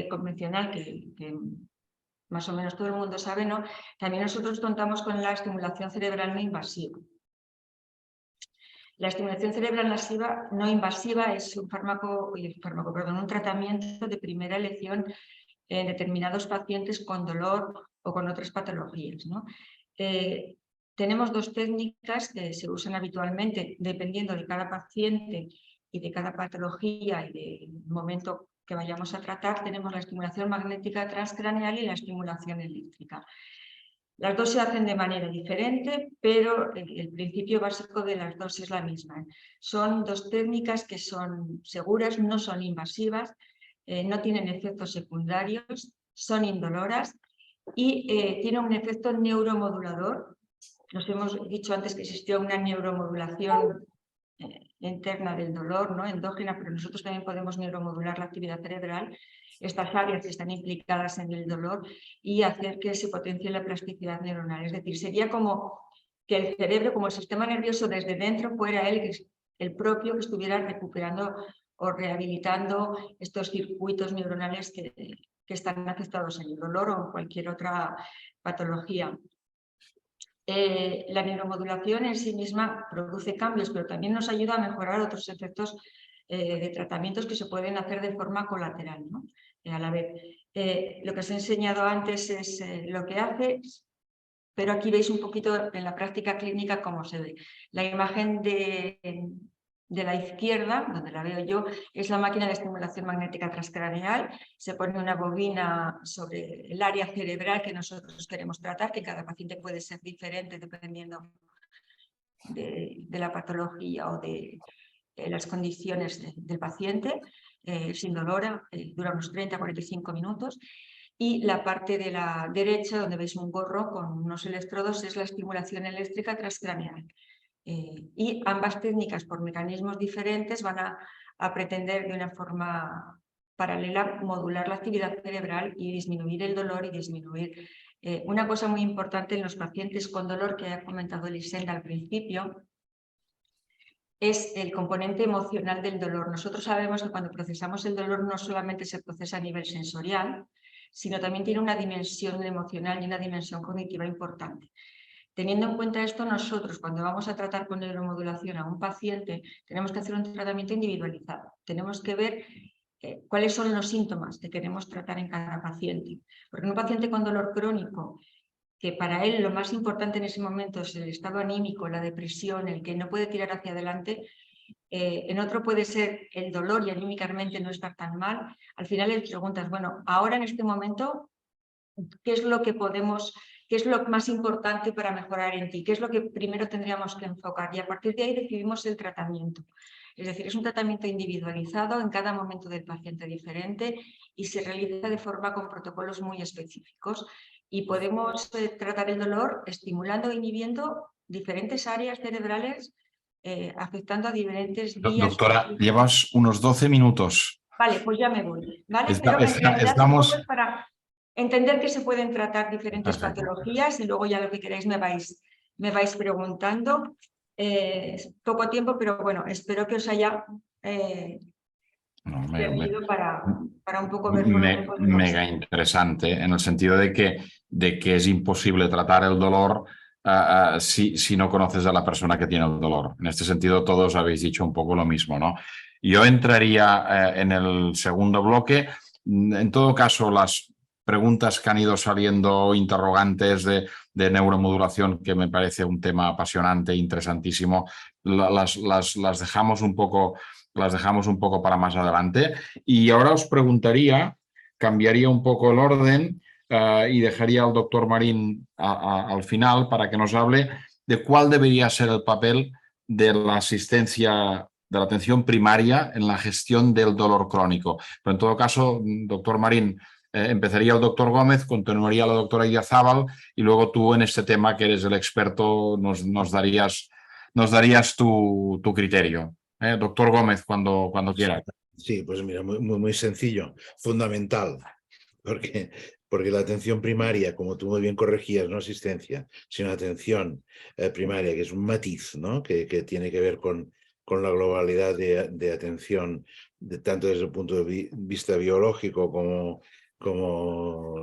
convencional, que más o menos todo el mundo sabe, ¿no? También nosotros contamos con la estimulación cerebral no invasiva. La estimulación cerebral no invasiva es un tratamiento de primera elección en determinados pacientes con dolor o con otras patologías, ¿no? Tenemos dos técnicas que se usan habitualmente dependiendo de cada paciente y de cada patología y del momento que vayamos a tratar. Tenemos la estimulación magnética transcraneal y la estimulación eléctrica. Las dos se hacen de manera diferente, pero el principio básico de las dos es la misma. Son dos técnicas que son seguras, no son invasivas, no tienen efectos secundarios, son indoloras y tienen un efecto neuromodulador. Nos hemos dicho antes que existió una neuromodulación interna del dolor, ¿no? Endógena, pero nosotros también podemos neuromodular la actividad cerebral, estas áreas que están implicadas en el dolor, y hacer que se potencie la plasticidad neuronal. Es decir, sería como que el cerebro, como el sistema nervioso desde dentro, fuera el propio que estuviera recuperando o rehabilitando estos circuitos neuronales que están afectados en el dolor o en cualquier otra patología. La neuromodulación en sí misma produce cambios, pero también nos ayuda a mejorar otros efectos de tratamientos que se pueden hacer de forma colateral, ¿no? A la vez. Lo que os he enseñado antes es lo que hace, pero aquí veis un poquito en la práctica clínica cómo se ve. La imagen de de la izquierda, donde la veo yo, es la máquina de estimulación magnética transcraneal. Se pone una bobina sobre el área cerebral que nosotros queremos tratar, que cada paciente puede ser diferente dependiendo de la patología o de las condiciones del paciente, sin dolor, dura unos 30-45 minutos. Y la parte de la derecha, donde veis un gorro con unos electrodos, es la estimulación eléctrica transcraneal. Y ambas técnicas, por mecanismos diferentes, van a pretender de una forma paralela modular la actividad cerebral y disminuir el dolor y disminuir una cosa muy importante en los pacientes con dolor que ha comentado Elisenda al principio, es el componente emocional del dolor. Nosotros sabemos que cuando procesamos el dolor no solamente se procesa a nivel sensorial, sino también tiene una dimensión emocional y una dimensión cognitiva importante. Teniendo en cuenta esto, nosotros cuando vamos a tratar con neuromodulación a un paciente, tenemos que hacer un tratamiento individualizado. Tenemos que ver cuáles son los síntomas que queremos tratar en cada paciente. Porque un paciente con dolor crónico, que para él lo más importante en ese momento es el estado anímico, la depresión, el que no puede tirar hacia adelante, en otro puede ser el dolor y anímicamente no estar tan mal. Al final le preguntas, bueno, ahora en este momento, ¿qué es lo que podemos, qué es lo más importante para mejorar en ti? ¿Qué es lo que primero tendríamos que enfocar? Y a partir de ahí decidimos el tratamiento. Es decir, es un tratamiento individualizado en cada momento del paciente diferente y se realiza de forma con protocolos muy específicos. Y podemos tratar el dolor estimulando e inhibiendo diferentes áreas cerebrales, afectando a diferentes vías. Doctora, llevas unos 12 minutos. Vale, pues ya me voy. ¿Vale? Pero en realidad estamos... es para entender que se pueden tratar diferentes patologías y luego ya lo que queráis me vais preguntando. Poco tiempo, pero bueno, espero que os haya servido para un poco ver por dónde podemos. Mega interesante, en el sentido de que es imposible tratar el dolor si no conoces a la persona que tiene el dolor. En este sentido, todos habéis dicho un poco lo mismo, ¿no? Yo entraría en el segundo bloque. En todo caso, las preguntas que han ido saliendo, interrogantes de neuromodulación, que me parece un tema apasionante e interesantísimo, las dejamos un poco para más adelante. Y ahora os preguntaría, cambiaría un poco el orden y dejaría al doctor Marín al final para que nos hable de cuál debería ser el papel de la asistencia, de la atención primaria en la gestión del dolor crónico. Pero en todo caso, doctor Marín, empezaría el doctor Gómez, continuaría la doctora Idiazábal y luego tú en este tema que eres el experto nos darías tu criterio. Doctor Gómez, cuando quiera. Sí, pues mira, muy sencillo, fundamental, porque la atención primaria, como tú muy bien corregías, no asistencia, sino atención primaria, que es un matiz, ¿no? que tiene que ver con la globalidad de atención, tanto desde el punto de vista biológico como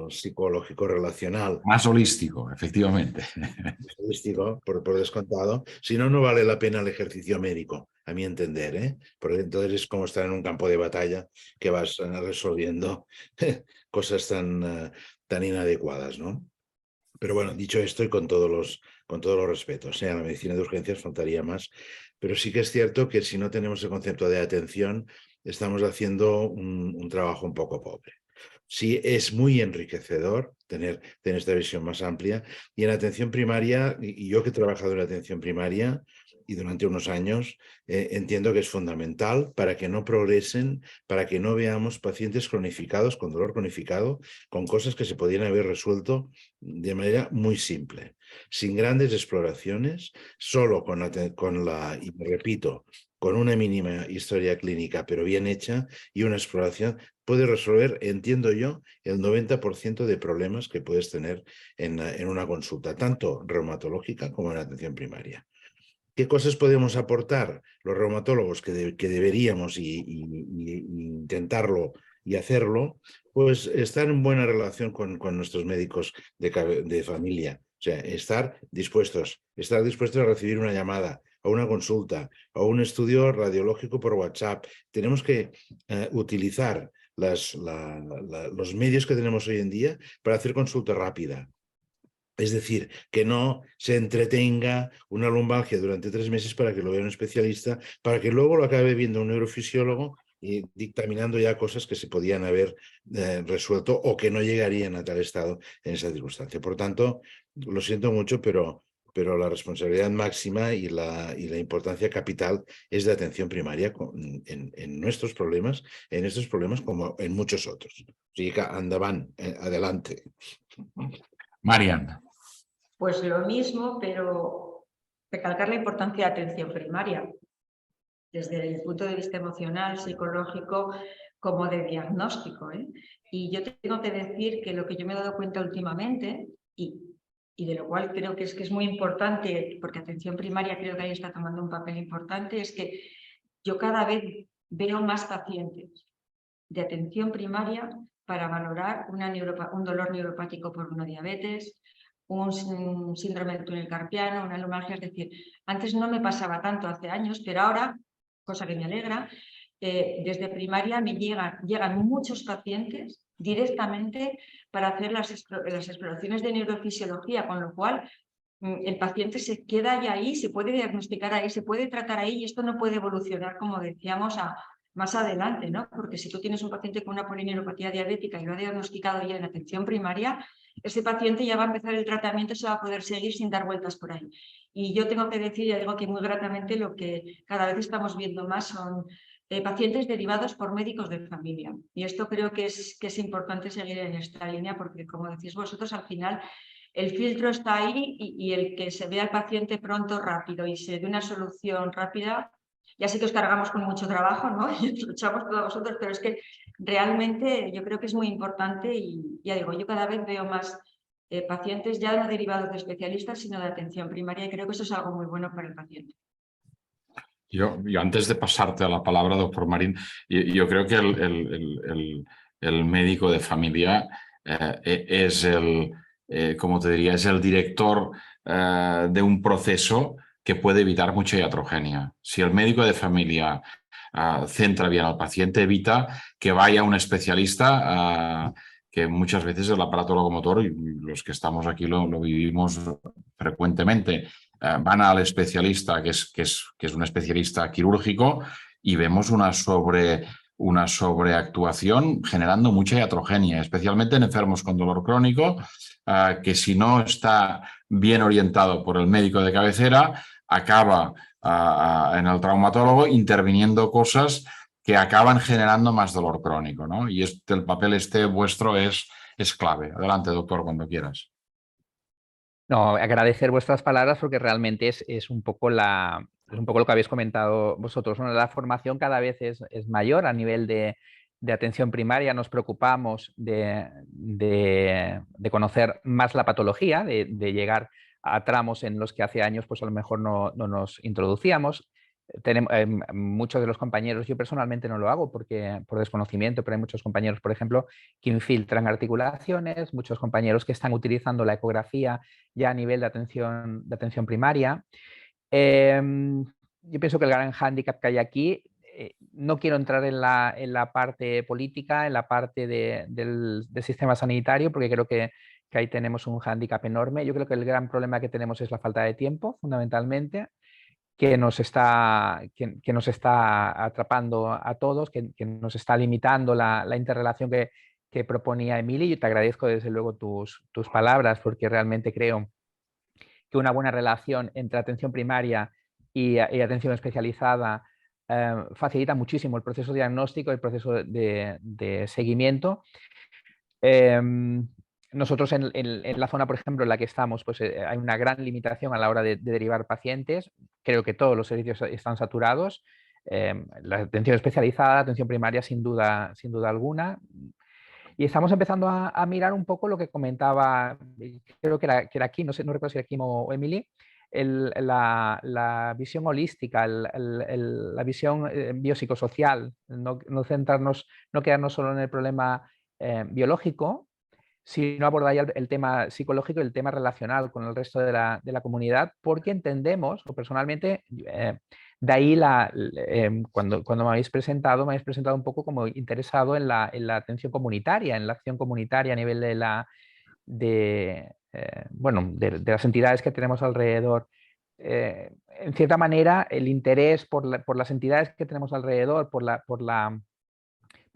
psicológico relacional. Más holístico, efectivamente. Holístico, por descontado. Si no, no vale la pena el ejercicio médico, a mi entender, ¿eh? Porque entonces es como estar en un campo de batalla que vas resolviendo cosas tan inadecuadas, ¿no? Pero bueno, dicho esto y con todos los respetos, la medicina de urgencias faltaría más, pero sí que es cierto que si no tenemos el concepto de atención, estamos haciendo un trabajo un poco pobre. Sí, es muy enriquecedor tener esta visión más amplia. Y en atención primaria, y yo que he trabajado en atención primaria y durante unos años, entiendo que es fundamental para que no progresen, para que no veamos pacientes cronificados, con dolor cronificado, con cosas que se podían haber resuelto de manera muy simple, sin grandes exploraciones, solo y repito, con una mínima historia clínica, pero bien hecha, y una exploración, puede resolver, entiendo yo, el 90% de problemas que puedes tener en una consulta, tanto reumatológica como en atención primaria. ¿Qué cosas podemos aportar los reumatólogos que deberíamos intentarlo y hacerlo? Pues estar en buena relación con nuestros médicos de familia. O sea, estar dispuestos a recibir una llamada, o una consulta, o un estudio radiológico por WhatsApp. Tenemos que utilizar los medios que tenemos hoy en día para hacer consulta rápida. Es decir, que no se entretenga una lumbalgia durante 3 meses para que lo vea un especialista, para que luego lo acabe viendo un neurofisiólogo y dictaminando ya cosas que se podían haber resuelto o que no llegarían a tal estado en esa circunstancia. Por tanto, lo siento mucho, pero la responsabilidad máxima y la importancia capital es de atención primaria en nuestros problemas, en estos problemas como en muchos otros. Así que andaban, adelante. Marian. Pues lo mismo, pero recalcar la importancia de atención primaria, desde el punto de vista emocional, psicológico, como de diagnóstico, ¿eh? Y yo tengo que decir que lo que yo me he dado cuenta últimamente, y de lo cual creo que es muy importante, porque atención primaria creo que ahí está tomando un papel importante, es que yo cada vez veo más pacientes de atención primaria para valorar un dolor neuropático por una diabetes, un síndrome del túnel carpiano, una lumbalgia. Es decir, antes no me pasaba tanto hace años, pero ahora, cosa que me alegra, desde primaria me llegan muchos pacientes directamente para hacer las exploraciones de neurofisiología, con lo cual el paciente se queda ya ahí, se puede diagnosticar ahí, se puede tratar ahí, y esto no puede evolucionar, como decíamos, más adelante, ¿no? Porque si tú tienes un paciente con una polineuropatía diabética y lo ha diagnosticado ya en atención primaria, ese paciente ya va a empezar el tratamiento y se va a poder seguir sin dar vueltas por ahí. Y yo tengo que decir, y digo que muy gratamente, lo que cada vez estamos viendo más son pacientes derivados por médicos de familia. Y esto creo que es importante seguir en esta línea, porque como decís vosotros, al final el filtro está ahí y el que se vea al paciente pronto, rápido, y se dé una solución rápida. Ya sé que os cargamos con mucho trabajo, ¿no? Y os luchamos todos vosotros, pero es que realmente yo creo que es muy importante, y ya digo, yo cada vez veo más pacientes ya no derivados de especialistas, sino de atención primaria, y creo que eso es algo muy bueno para el paciente. Yo antes de pasarte la palabra, doctor Marín, yo creo que el médico de familia es como te diría, es el director de un proceso que puede evitar mucha iatrogenia. Si el médico de familia centra bien al paciente, evita que vaya un especialista que muchas veces el aparato locomotor, y los que estamos aquí lo vivimos frecuentemente, van al especialista, que es un especialista quirúrgico, y vemos una sobreactuación generando mucha iatrogenia, especialmente en enfermos con dolor crónico, que si no está bien orientado por el médico de cabecera, acaba en el traumatólogo interviniendo cosas que acaban generando más dolor crónico, ¿no? Y el papel vuestro es clave. Adelante, doctor, cuando quieras. No, agradecer vuestras palabras, porque realmente es un poco lo que habéis comentado vosotros, ¿no? La formación cada vez es mayor a nivel de atención primaria. Nos preocupamos de conocer más la patología, de llegar a tramos en los que hace años pues a lo mejor no nos introducíamos. Muchos de los compañeros, yo personalmente no lo hago por desconocimiento, pero hay muchos compañeros, por ejemplo, que infiltran articulaciones, muchos compañeros que están utilizando la ecografía ya a nivel de atención primaria. Yo pienso que el gran hándicap que hay aquí, no quiero entrar en la parte política, en la parte del sistema sanitario, porque creo que ahí tenemos un hándicap enorme. Yo creo que el gran problema que tenemos es la falta de tiempo, fundamentalmente, que nos está atrapando a todos, que nos está limitando la interrelación que proponía Emili. Yo te agradezco desde luego tus palabras, porque realmente creo que una buena relación entre atención primaria y atención especializada facilita muchísimo el proceso diagnóstico, el proceso de seguimiento. Nosotros en la zona, por ejemplo, en la que estamos, pues hay una gran limitación a la hora de derivar pacientes. Creo que todos los servicios están saturados. La atención especializada, la atención primaria, sin duda alguna. Y estamos empezando a mirar un poco lo que comentaba, creo que era aquí, no recuerdo si era Kim o Emily, la visión holística, la visión biopsicosocial, no centrarnos, no quedarnos solo en el problema biológico, sino abordar ya el tema psicológico y el tema relacional con el resto de la comunidad, porque entendemos, o personalmente, de ahí cuando me habéis presentado un poco como interesado en la atención comunitaria, en la acción comunitaria a nivel de bueno, de las entidades que tenemos alrededor. En cierta manera, el interés por las entidades que tenemos alrededor, por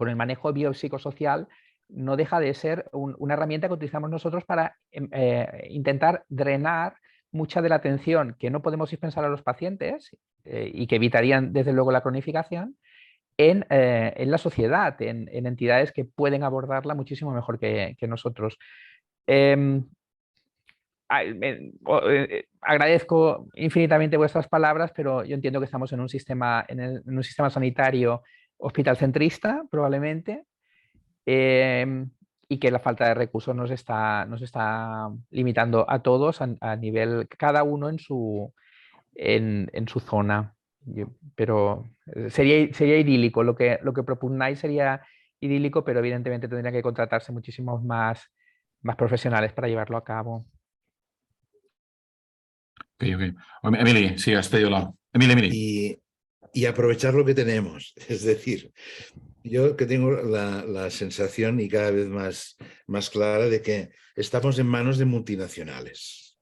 el manejo biopsicosocial, no deja de ser una herramienta que utilizamos nosotros para intentar drenar mucha de la atención que no podemos dispensar a los pacientes y que evitarían desde luego la cronificación en la sociedad, en entidades que pueden abordarla muchísimo mejor que nosotros. Agradezco infinitamente vuestras palabras, pero yo entiendo que estamos en un sistema, en un sistema sanitario hospitalcentrista, probablemente, y que la falta de recursos nos está limitando a todos a nivel, cada uno en su zona. Pero sería idílico, lo que propugnáis sería idílico, pero evidentemente tendría que contratarse muchísimos más profesionales para llevarlo a cabo. Okay. Emili, sí, has pedido la... Emili. Y aprovechar lo que tenemos. Es decir, yo que tengo la sensación y cada vez más clara de que estamos en manos de multinacionales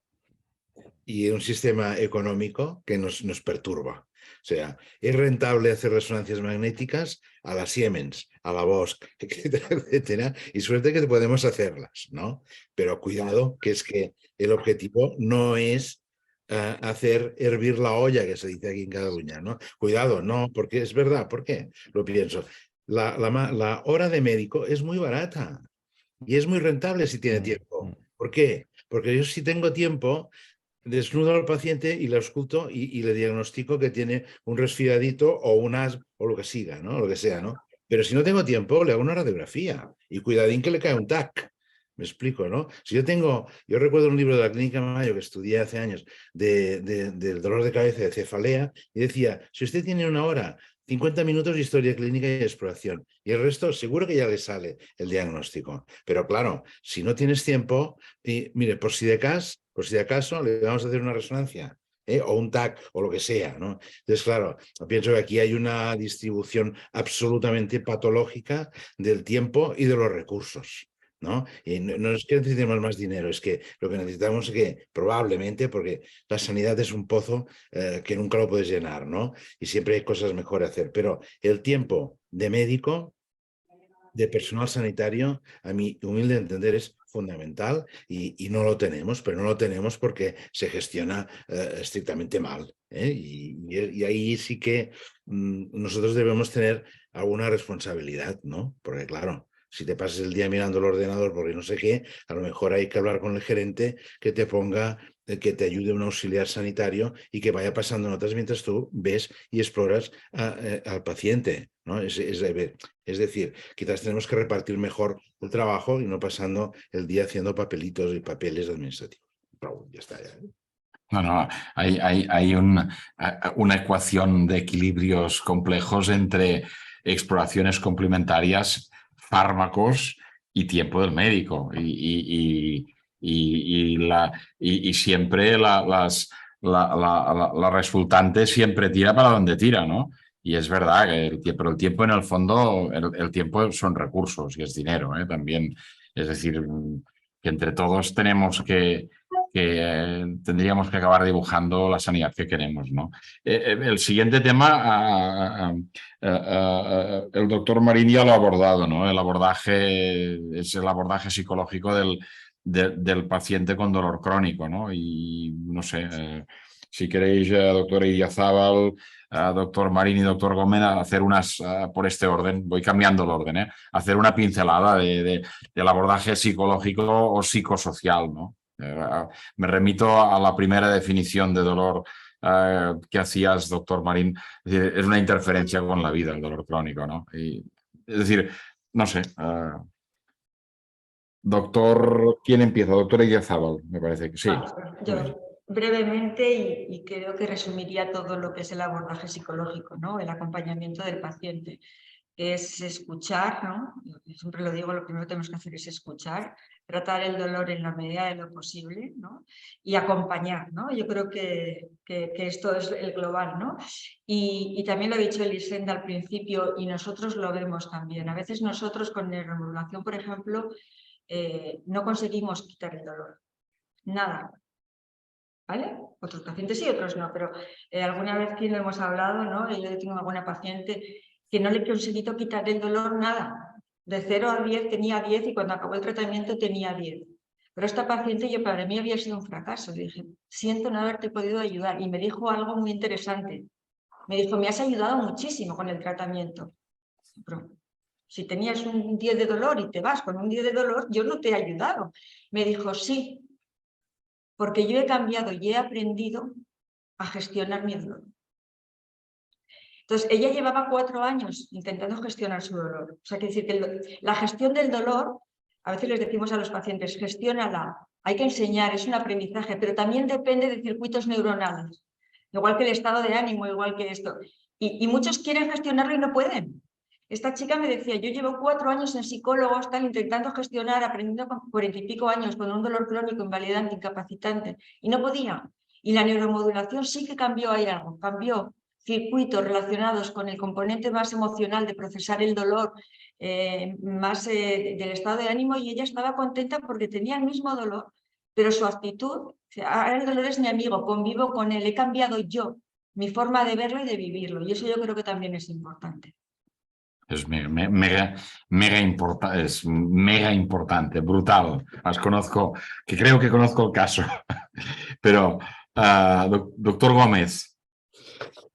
y un sistema económico que nos perturba. O sea, es rentable hacer resonancias magnéticas a la Siemens, a la Bosch, etcétera, etcétera, y suerte que podemos hacerlas, ¿no? Pero cuidado, que es que el objetivo no es hacer hervir la olla, que se dice aquí en Cataluña, ¿no? Cuidado, no, porque es verdad, ¿por qué? Lo pienso. La hora de médico es muy barata y es muy rentable si tiene tiempo. ¿Por qué? Porque yo si tengo tiempo, desnudo al paciente y le ausculto y le diagnostico que tiene un resfriadito o un asma o lo que siga, ¿no? Lo que sea, ¿no? Pero si no tengo tiempo, le hago una radiografía y cuidadín que le cae un TAC. Me explico, ¿no? Si yo recuerdo un libro de la Clínica Mayo que estudié hace años del dolor de cabeza, de cefalea, y decía, si usted tiene una hora, 50 minutos de historia clínica y exploración, y el resto seguro que ya le sale el diagnóstico. Pero claro, si no tienes tiempo, mire, por si acaso, le vamos a hacer una resonancia. O un TAC o lo que sea, ¿no? Entonces, claro, pienso que aquí hay una distribución absolutamente patológica del tiempo y de los recursos, ¿no? Y no es que necesitemos más dinero, es que lo que necesitamos es que probablemente, porque la sanidad es un pozo que nunca lo puedes llenar, ¿no? Y siempre hay cosas mejor hacer, pero el tiempo de médico, de personal sanitario, a mi humilde entender, es fundamental y no lo tenemos, pero no lo tenemos porque se gestiona estrictamente mal. Y ahí sí que nosotros debemos tener alguna responsabilidad, ¿no? Porque claro, si te pasas el día mirando el ordenador porque no sé qué, a lo mejor hay que hablar con el gerente que te ponga, que te ayude un auxiliar sanitario y que vaya pasando notas mientras tú ves y exploras al paciente, ¿no? Es decir, quizás tenemos que repartir mejor el trabajo y no pasando el día haciendo papelitos y papeles administrativos. Pero ya está. Ya. No, hay una ecuación de equilibrios complejos entre exploraciones complementarias, fármacos y tiempo del médico. Y siempre la resultante siempre tira para donde tira, ¿no? Y es verdad que pero el tiempo en el fondo, el tiempo son recursos y es dinero, ¿eh? También, es decir, que entre todos tenemos que tendríamos que acabar dibujando la sanidad que queremos, ¿no? El siguiente tema, el doctor Marín ya lo ha abordado, ¿no? El abordaje es el abordaje psicológico del paciente con dolor crónico, ¿no? Y no sé, si queréis, doctora Idiazábal, doctor Marín y doctor Gómez, hacer unas, por este orden, voy cambiando el orden, hacer una pincelada del abordaje psicológico o psicosocial, ¿no? Me remito a la primera definición de dolor que hacías, doctor Marín. Es una interferencia con la vida, el dolor crónico, ¿no? Es decir, no sé. Doctor, ¿quién empieza? Doctora Idiazábal, me parece que sí. Yo brevemente y creo que resumiría todo lo que es el abordaje psicológico, ¿no? El acompañamiento del paciente. Es escuchar, ¿no? Siempre lo digo, lo primero que tenemos que hacer es escuchar, tratar el dolor en la medida de lo posible, ¿no? Y acompañar, ¿no? Yo creo que esto es el global, ¿no? Y también lo ha dicho Elisenda al principio y nosotros lo vemos también. A veces nosotros con neuromodulación, por ejemplo, no conseguimos quitar el dolor. nada. ¿Vale? Otros pacientes sí, otros no, pero alguna vez que lo hemos hablado, ¿no? Yo tengo alguna paciente que no le he conseguido quitar el dolor nada. De 0 a 10 tenía 10 y cuando acabó el tratamiento tenía 10. Pero esta paciente para mí había sido un fracaso. Le dije, siento no haberte podido ayudar. Y me dijo algo muy interesante. Me dijo, me has ayudado muchísimo con el tratamiento. Pero si tenías un 10 de dolor y te vas con un 10 de dolor, yo no te he ayudado. Me dijo, sí, porque yo he cambiado y he aprendido a gestionar mi dolor. Entonces, ella llevaba 4 años intentando gestionar su dolor. O sea, quiere decir que la gestión del dolor, a veces les decimos a los pacientes, gestiónala, hay que enseñar, es un aprendizaje, pero también depende de circuitos neuronales, igual que el estado de ánimo, igual que esto. Y muchos quieren gestionarlo y no pueden. Esta chica me decía, yo llevo 4 años en psicólogos, intentando gestionar, aprendiendo con 40 y pico años, con un dolor crónico, invalidante, incapacitante, y no podía. Y la neuromodulación sí que cambió ahí algo, cambió circuitos relacionados con el componente más emocional de procesar el dolor, más del estado de ánimo, y ella estaba contenta porque tenía el mismo dolor, pero su actitud, ahora el dolor es mi amigo, convivo con él, he cambiado yo, mi forma de verlo y de vivirlo, y eso yo creo que también es importante. Es mega importante, brutal. Que creo que conozco el caso. Pero, doctor Gómez.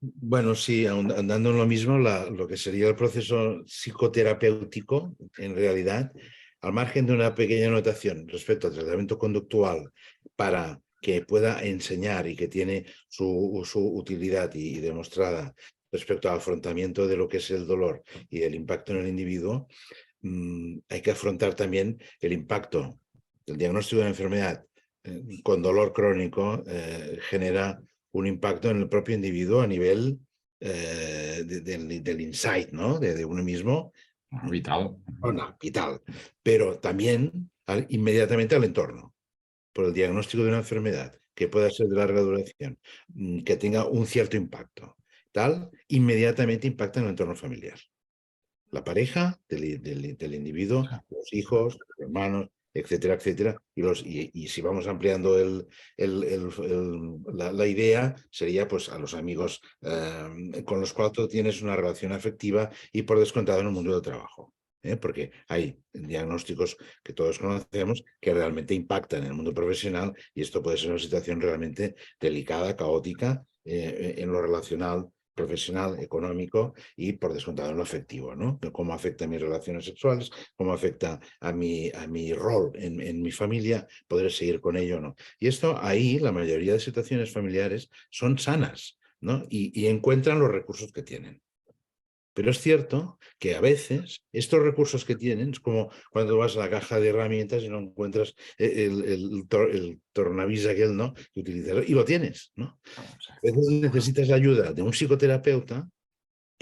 Bueno, sí, andando en lo mismo, lo que sería el proceso psicoterapéutico, en realidad, al margen de una pequeña anotación respecto al tratamiento conductual para que pueda enseñar y que tiene su utilidad y demostrada respecto al afrontamiento de lo que es el dolor y el impacto en el individuo, hay que afrontar también el impacto del diagnóstico de la enfermedad con dolor crónico, genera un impacto en el propio individuo a nivel del insight, ¿no? De uno mismo. Vital. Bueno, vital. Pero también inmediatamente al entorno, por el diagnóstico de una enfermedad que pueda ser de larga duración, que tenga un cierto impacto, inmediatamente impacta en el entorno familiar. La pareja del individuo, los hijos, los hermanos, etcétera, etcétera. Y si vamos ampliando la idea, sería pues a los amigos con los cuales tú tienes una relación afectiva y por descontado en el mundo del trabajo. Porque hay diagnósticos que todos conocemos que realmente impactan en el mundo profesional y esto puede ser una situación realmente delicada, caótica en lo relacional, profesional, económico y por descontado en lo afectivo, ¿no? Cómo afecta a mis relaciones sexuales, cómo afecta a mi rol en mi familia, poder seguir con ello o no. Y esto ahí, la mayoría de situaciones familiares son sanas, ¿no? Y encuentran los recursos que tienen. Pero es cierto que a veces estos recursos que tienen, es como cuando vas a la caja de herramientas y no encuentras el tornavís aquel, ¿no? Que utilizas, y lo tienes, ¿no? A veces necesitas la ayuda de un psicoterapeuta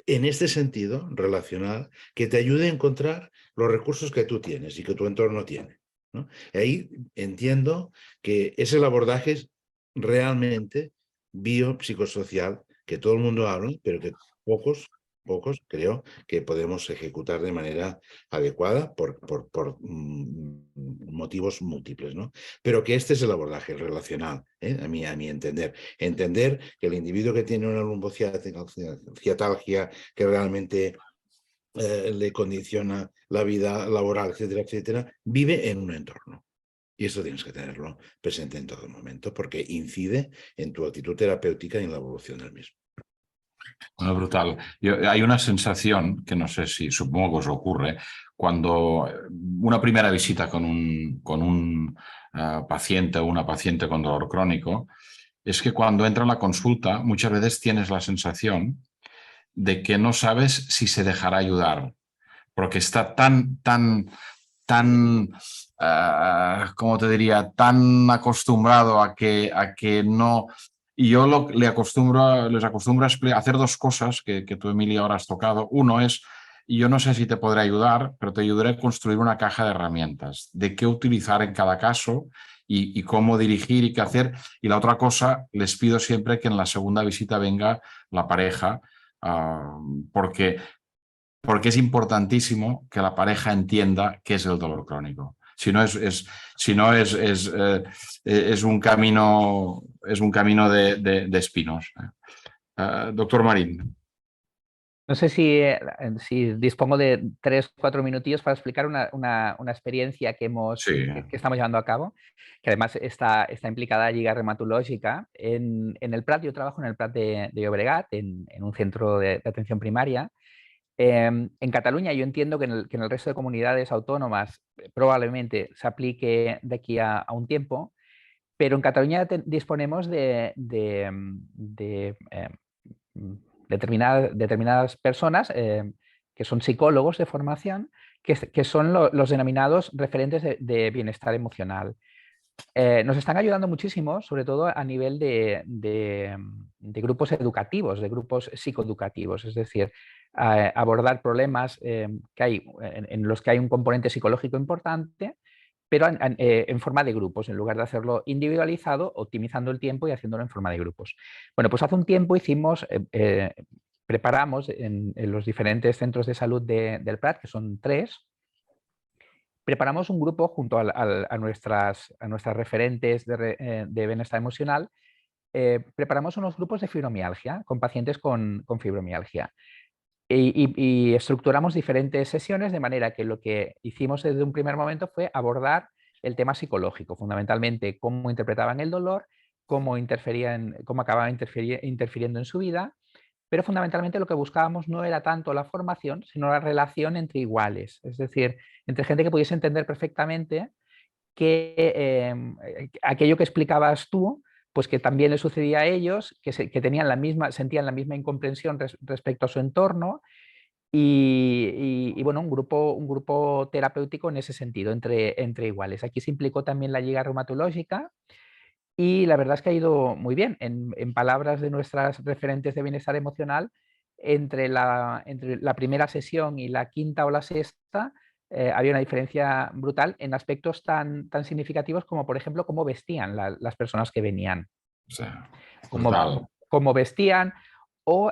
en este sentido relacional que te ayude a encontrar los recursos que tú tienes y que tu entorno tiene, ¿no? Ahí entiendo que es el abordaje realmente biopsicosocial que todo el mundo habla, pero que pocos creo que podemos ejecutar de manera adecuada por motivos múltiples, ¿no? Pero que este es el abordaje relacional, a mi entender. Entender que el individuo que tiene una lumbociatalgia que realmente le condiciona la vida laboral, etcétera, etcétera, vive en un entorno. Y eso tienes que tenerlo presente en todo momento porque incide en tu actitud terapéutica y en la evolución del mismo. Bueno, brutal. Hay una sensación que no sé si, supongo que os ocurre, cuando una primera visita con un paciente o una paciente con dolor crónico, es que cuando entra a la consulta muchas veces tienes la sensación de que no sabes si se dejará ayudar, porque está tan, ¿cómo te diría?, tan acostumbrado a que no... Y yo les acostumbro a hacer 2 cosas que tú, Emilia, ahora has tocado. Uno es, yo no sé si te podré ayudar, pero te ayudaré a construir una caja de herramientas, de qué utilizar en cada caso y cómo dirigir y qué hacer. Y la otra cosa, les pido siempre que en la segunda visita venga la pareja, porque es importantísimo que la pareja entienda qué es el dolor crónico. Si no es un camino de espinos. Doctor Marín. No sé si dispongo de 3 o 4 minutillos para explicar una experiencia que Sí. estamos llevando a cabo, que además está implicada la Lliga Reumatológica. En el Prat, yo trabajo en el Prat de Llobregat, en un centro de atención primaria. En Cataluña yo entiendo que en el resto de comunidades autónomas probablemente se aplique de aquí a un tiempo, pero en Cataluña disponemos de determinadas personas que son psicólogos de formación, que son los denominados referentes de bienestar emocional. Nos están ayudando muchísimo, sobre todo a nivel de grupos educativos, de grupos psicoeducativos, es decir, abordar problemas que hay, en los que hay un componente psicológico importante, pero en forma de grupos, en lugar de hacerlo individualizado, optimizando el tiempo y haciéndolo en forma de grupos. Bueno, pues hace un tiempo preparamos en los diferentes centros de salud del Prat, que son 3, preparamos un grupo junto a nuestras referentes de bienestar emocional. Preparamos unos grupos de fibromialgia con pacientes con fibromialgia. Y estructuramos diferentes sesiones de manera que lo que hicimos desde un primer momento fue abordar el tema psicológico, fundamentalmente cómo interpretaban el dolor, cómo acababan interfiriendo en su vida, pero fundamentalmente lo que buscábamos no era tanto la formación, sino la relación entre iguales, es decir, entre gente que pudiese entender perfectamente que aquello que explicabas tú, pues que también le sucedía a ellos, que sentían la misma incomprensión respecto a su entorno y bueno, un grupo terapéutico en ese sentido, entre iguales. Aquí se implicó también la Lliga Reumatológica y la verdad es que ha ido muy bien. En palabras de nuestras referentes de bienestar emocional, entre la primera sesión y la quinta o la sexta, había una diferencia brutal en aspectos tan significativos como, por ejemplo, cómo vestían las personas que venían. O sea, cómo vestían, o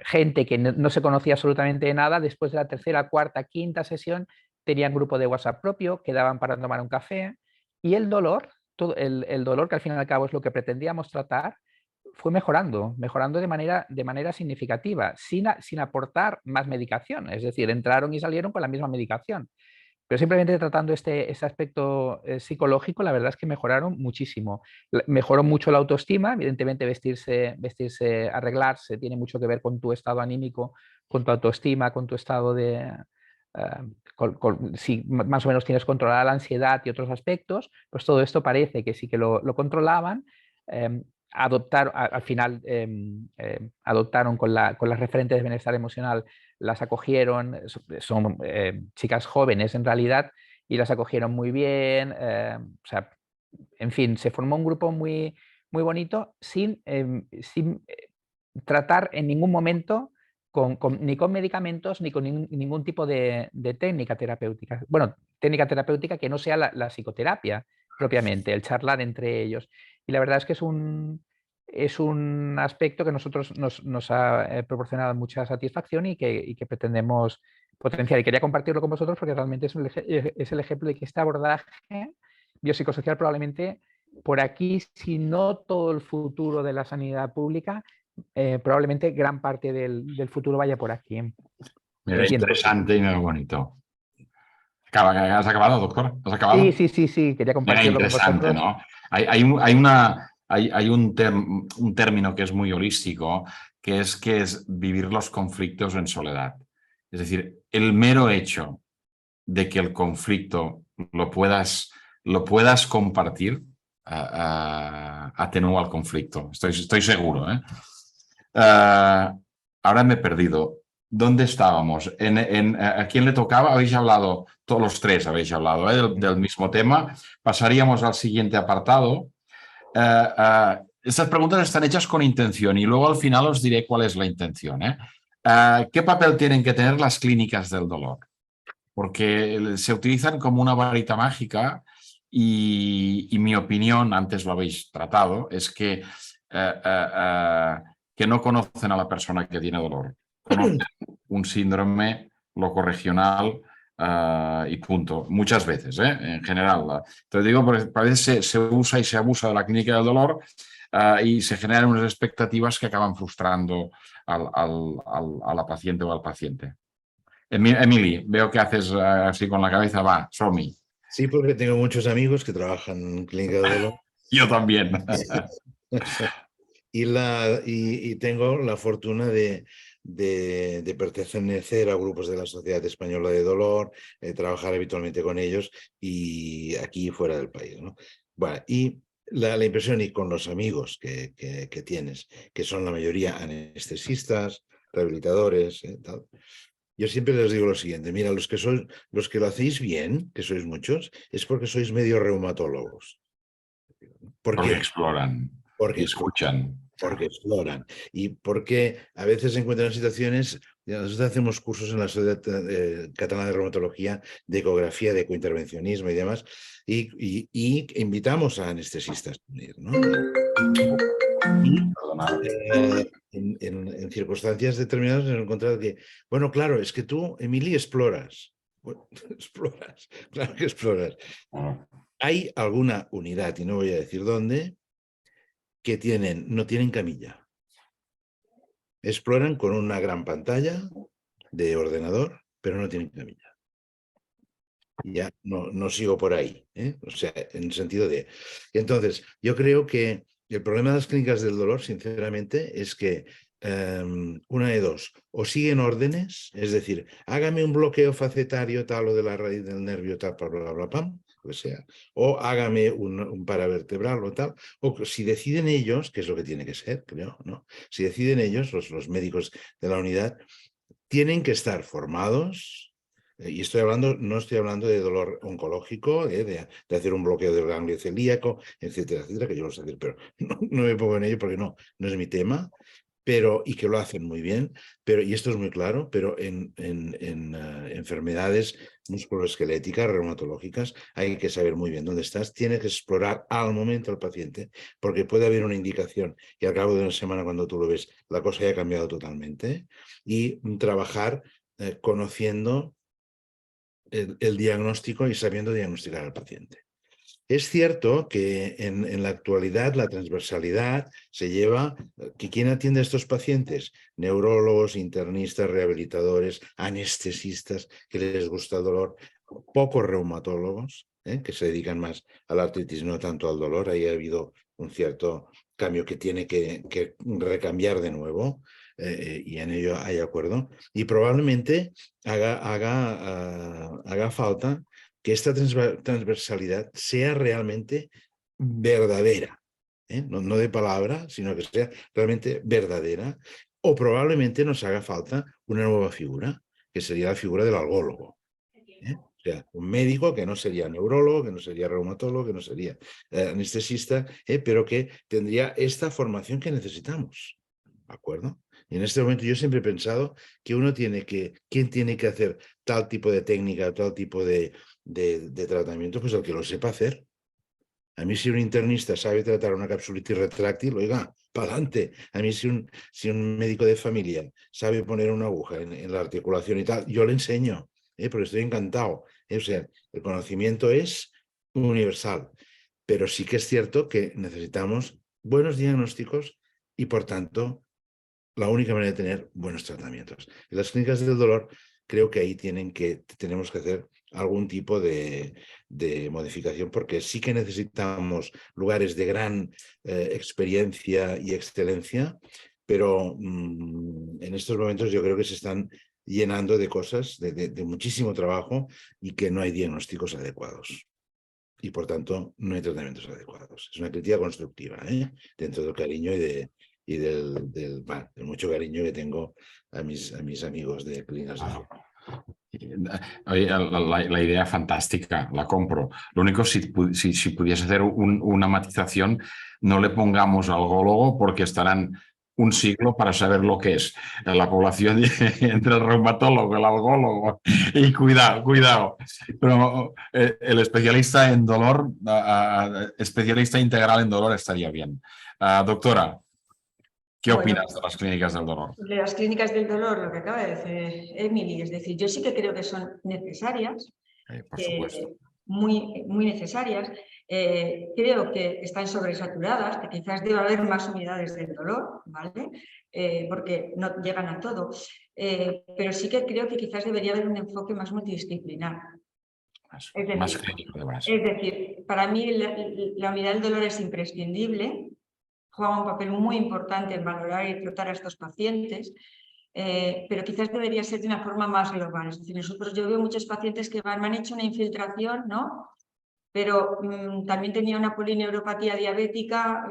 gente que no se conocía absolutamente nada, después de la tercera, cuarta, quinta sesión, tenían grupo de WhatsApp propio, quedaban para tomar un café, y el dolor, el dolor, que al fin y al cabo es lo que pretendíamos tratar, fue mejorando de manera significativa, sin aportar más medicación. Es decir, entraron y salieron con la misma medicación. Pero simplemente tratando este aspecto psicológico, la verdad es que mejoraron muchísimo. Mejoró mucho la autoestima, evidentemente vestirse, arreglarse, tiene mucho que ver con tu estado anímico, con tu autoestima, con tu estado de... si más o menos tienes controlada la ansiedad y otros aspectos, pues todo esto parece que sí que lo controlaban. Al final adoptaron con las referentes de bienestar emocional, las acogieron, son chicas jóvenes en realidad, y las acogieron muy bien. O sea, en fin, se formó un grupo muy, muy bonito sin tratar en ningún momento ni con medicamentos ni con ningún tipo de técnica terapéutica. Bueno, técnica terapéutica que no sea la psicoterapia propiamente, el charlar entre ellos. Y la verdad es que es un aspecto que a nosotros nos ha proporcionado mucha satisfacción y que pretendemos potenciar. Y quería compartirlo con vosotros porque realmente es el ejemplo de que este abordaje biopsicosocial probablemente por aquí, si no todo el futuro de la sanidad pública, probablemente gran parte del futuro vaya por aquí. Mira, interesante y muy bonito. ¿Has acabado, doctor? ¿Has acabado? Sí, quería compartirlo con interesante, vosotros. ¿no? Hay un término que es muy holístico, que es vivir los conflictos en soledad. Es decir, el mero hecho de que el conflicto lo puedas compartir atenúa el conflicto. Estoy seguro. Ahora me he perdido. ¿Dónde estábamos? ¿A quién le tocaba? Habéis hablado, todos los 3 habéis hablado del mismo tema. Pasaríamos al siguiente apartado. Estas preguntas están hechas con intención y luego al final os diré cuál es la intención. ¿Qué papel tienen que tener las clínicas del dolor? Porque se utilizan como una varita mágica y mi opinión, antes lo habéis tratado, es que no conocen a la persona que tiene dolor. Conocen un síndrome locorregional y punto. Muchas veces, en general. Te lo digo porque a veces se usa y se abusa de la clínica del dolor y se generan unas expectativas que acaban frustrando a la paciente o al paciente. Emily, veo que haces así con la cabeza, va, Somi. Sí, porque tengo muchos amigos que trabajan en clínica de dolor. Yo también. Y tengo la fortuna de pertenecer a grupos de la Sociedad Española de Dolor, trabajar habitualmente con ellos y aquí y fuera del país, ¿no? Bueno, y la impresión, y con los amigos que tienes, que son la mayoría anestesistas, rehabilitadores, tal. Yo siempre les digo lo siguiente: mira, los que lo hacéis bien, que sois muchos, es porque sois medio reumatólogos. ¿Por Porque qué? exploran Porque y escuchan. porque exploran y porque a veces se encuentran situaciones. Nosotros hacemos cursos en la Sociedad Catalana de Reumatología, de ecografía, de ecointervencionismo y demás, y invitamos a anestesistas a venir, ¿no? Y en circunstancias determinadas nos hemos encontrado que, bueno, claro, es que tú, Emily, exploras. Bueno, exploras, claro que exploras. Hay alguna unidad, y no voy a decir dónde, que no tienen camilla. Exploran con una gran pantalla de ordenador, pero no tienen camilla. Ya no sigo por ahí, ¿eh? O sea, en el sentido de... Entonces, yo creo que el problema de las clínicas del dolor, sinceramente, es que una de dos: o siguen órdenes, es decir, hágame un bloqueo facetario tal o de la raíz del nervio tal, bla, bla, bla, pam, lo que sea, o hágame un paravertebral o tal, o si deciden ellos, que es lo que tiene que ser, creo, ¿no? Si deciden ellos, los médicos de la unidad, tienen que estar formados. Y no estoy hablando de dolor oncológico, de hacer un bloqueo del ganglio celíaco, etcétera, etcétera, que yo lo sé hacer, pero no me pongo en ello porque no es mi tema, y que lo hacen muy bien, y esto es muy claro, pero en enfermedades musculoesqueléticas, reumatológicas, hay que saber muy bien dónde estás. Tienes que explorar al momento al paciente, porque puede haber una indicación y al cabo de una semana, cuando tú lo ves, la cosa ya ha cambiado totalmente, y trabajar conociendo el diagnóstico y sabiendo diagnosticar al paciente. Es cierto que en la actualidad la transversalidad se lleva, que ¿quién atiende a estos pacientes? Neurólogos, internistas, rehabilitadores, anestesistas que les gusta el dolor, pocos reumatólogos, que se dedican más a la artritis, no tanto al dolor. Ahí ha habido un cierto cambio que tiene que recambiar de nuevo, y en ello hay acuerdo. Y probablemente haga falta que esta transversalidad sea realmente verdadera, no de palabra, sino que sea realmente verdadera, o probablemente nos haga falta una nueva figura, que sería la figura del algólogo. O sea, un médico que no sería neurólogo, que no sería reumatólogo, que no sería anestesista, pero que tendría esta formación que necesitamos. ¿De acuerdo? Y en este momento yo siempre he pensado que ¿quién tiene que hacer tal tipo de técnica, tal tipo de tratamiento? Pues el que lo sepa hacer. A mí, si un internista sabe tratar una capsulitis retráctil, oiga, para adelante. A mí, si un médico de familia sabe poner una aguja en la articulación y tal, yo le enseño, porque estoy encantado. O sea, el conocimiento es universal, pero sí que es cierto que necesitamos buenos diagnósticos y, por tanto, la única manera de tener buenos tratamientos. En las clínicas del dolor, creo que ahí tenemos que hacer algún tipo de modificación, porque sí que necesitamos lugares de gran experiencia y excelencia, pero en estos momentos yo creo que se están llenando de cosas, de muchísimo trabajo, y que no hay diagnósticos adecuados. Y por tanto no hay tratamientos adecuados. Es una crítica constructiva, dentro del cariño y del mucho cariño que tengo a mis amigos de clínicas de dolor. Oye, la idea fantástica, la compro. Lo único, si pudiese hacer una matización, no le pongamos algólogo, porque estarán un siglo para saber lo que es la población entre el reumatólogo, el algólogo, y cuidado. Pero el especialista en dolor, especialista integral en dolor estaría bien. Doctora. ¿Qué Bueno, opinas de las clínicas del dolor? de las clínicas del dolor, lo que acaba de decir Emily, es decir, yo sí que creo que son necesarias, Por supuesto. muy necesarias. Creo que están sobresaturadas, que quizás debe haber más unidades del dolor, ¿vale? Porque no llegan a todo. Pero sí que creo que quizás debería haber un enfoque más multidisciplinar. Más clínico, además. Es decir, para mí la unidad del dolor es imprescindible, juega un papel muy importante en valorar y tratar a estos pacientes, pero quizás debería ser de una forma más global. Es decir, yo veo muchos pacientes que me han hecho una infiltración, ¿no? Pero también tenía una polineuropatía diabética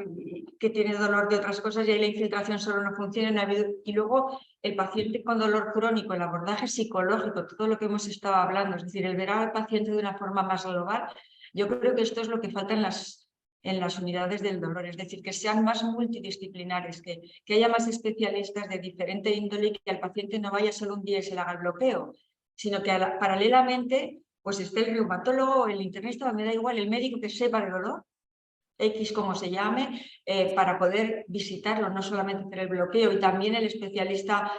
que tiene dolor de otras cosas y ahí la infiltración solo no funciona. Y luego el paciente con dolor crónico, el abordaje psicológico, todo lo que hemos estado hablando, es decir, el ver al paciente de una forma más global, yo creo que esto es lo que falta en las unidades del dolor, es decir, que sean más multidisciplinares, que haya más especialistas de diferente índole y que el paciente no vaya solo un día y se le haga el bloqueo, sino que paralelamente pues esté el reumatólogo, el internista, me da igual, el médico que sepa el dolor, X como se llame, para poder visitarlo, no solamente hacer el bloqueo, y también el especialista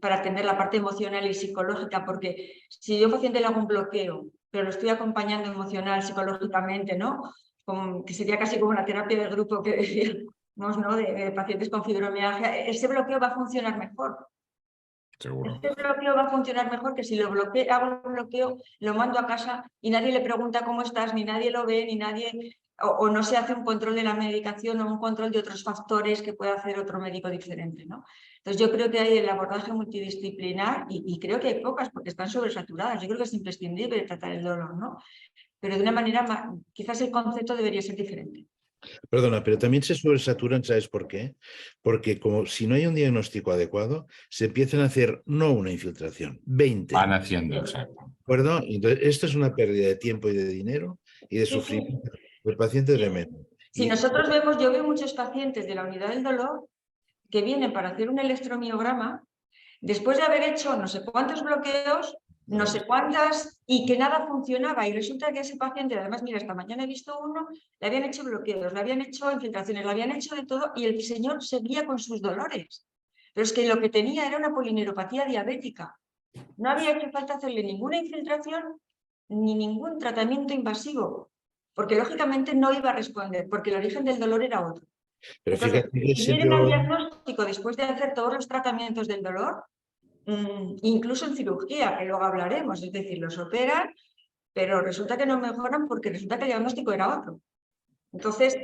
para atender la parte emocional y psicológica, porque si yo a un paciente le hago un bloqueo, pero lo estoy acompañando emocional, psicológicamente, ¿no? Que sería casi como una terapia de grupo que decíamos, ¿no? De pacientes con fibromialgia, ese bloqueo va a funcionar mejor. Seguro. Este bloqueo va a funcionar mejor que si hago el bloqueo, lo mando a casa y nadie le pregunta cómo estás, ni nadie lo ve, ni nadie, o no se hace un control de la medicación o un control de otros factores que puede hacer otro médico diferente, ¿no? Entonces yo creo que hay el abordaje multidisciplinar y creo que hay pocas porque están sobresaturadas. Yo creo que es imprescindible tratar el dolor, ¿no? Pero de una manera más, quizás el concepto debería ser diferente. Perdona, pero también se sobresaturan, ¿sabes por qué? Porque como si no hay un diagnóstico adecuado, se empiezan a hacer no una infiltración, 20. Van haciendo, exacto. ¿De acuerdo? Entonces, esto es una pérdida de tiempo y de dinero y de sufrimiento del paciente tremendo. Si nosotros vemos, yo veo muchos pacientes de la unidad del dolor que vienen para hacer un electromiograma después de haber hecho no sé cuántos bloqueos, no sé cuántas, y que nada funcionaba. Y resulta que ese paciente, además, mira, esta mañana he visto uno, le habían hecho bloqueos, le habían hecho infiltraciones, le habían hecho de todo, y el señor seguía con sus dolores. Pero es que lo que tenía era una polineuropatía diabética. No había hecho falta hacerle ninguna infiltración ni ningún tratamiento invasivo, porque lógicamente no iba a responder, porque el origen del dolor era otro. Pero Entonces, fíjate que si siempre vienen al diagnóstico después de hacer todos los tratamientos del dolor, incluso en cirugía, que luego hablaremos, es decir, los operan, pero resulta que no mejoran porque resulta que el diagnóstico era otro. Entonces,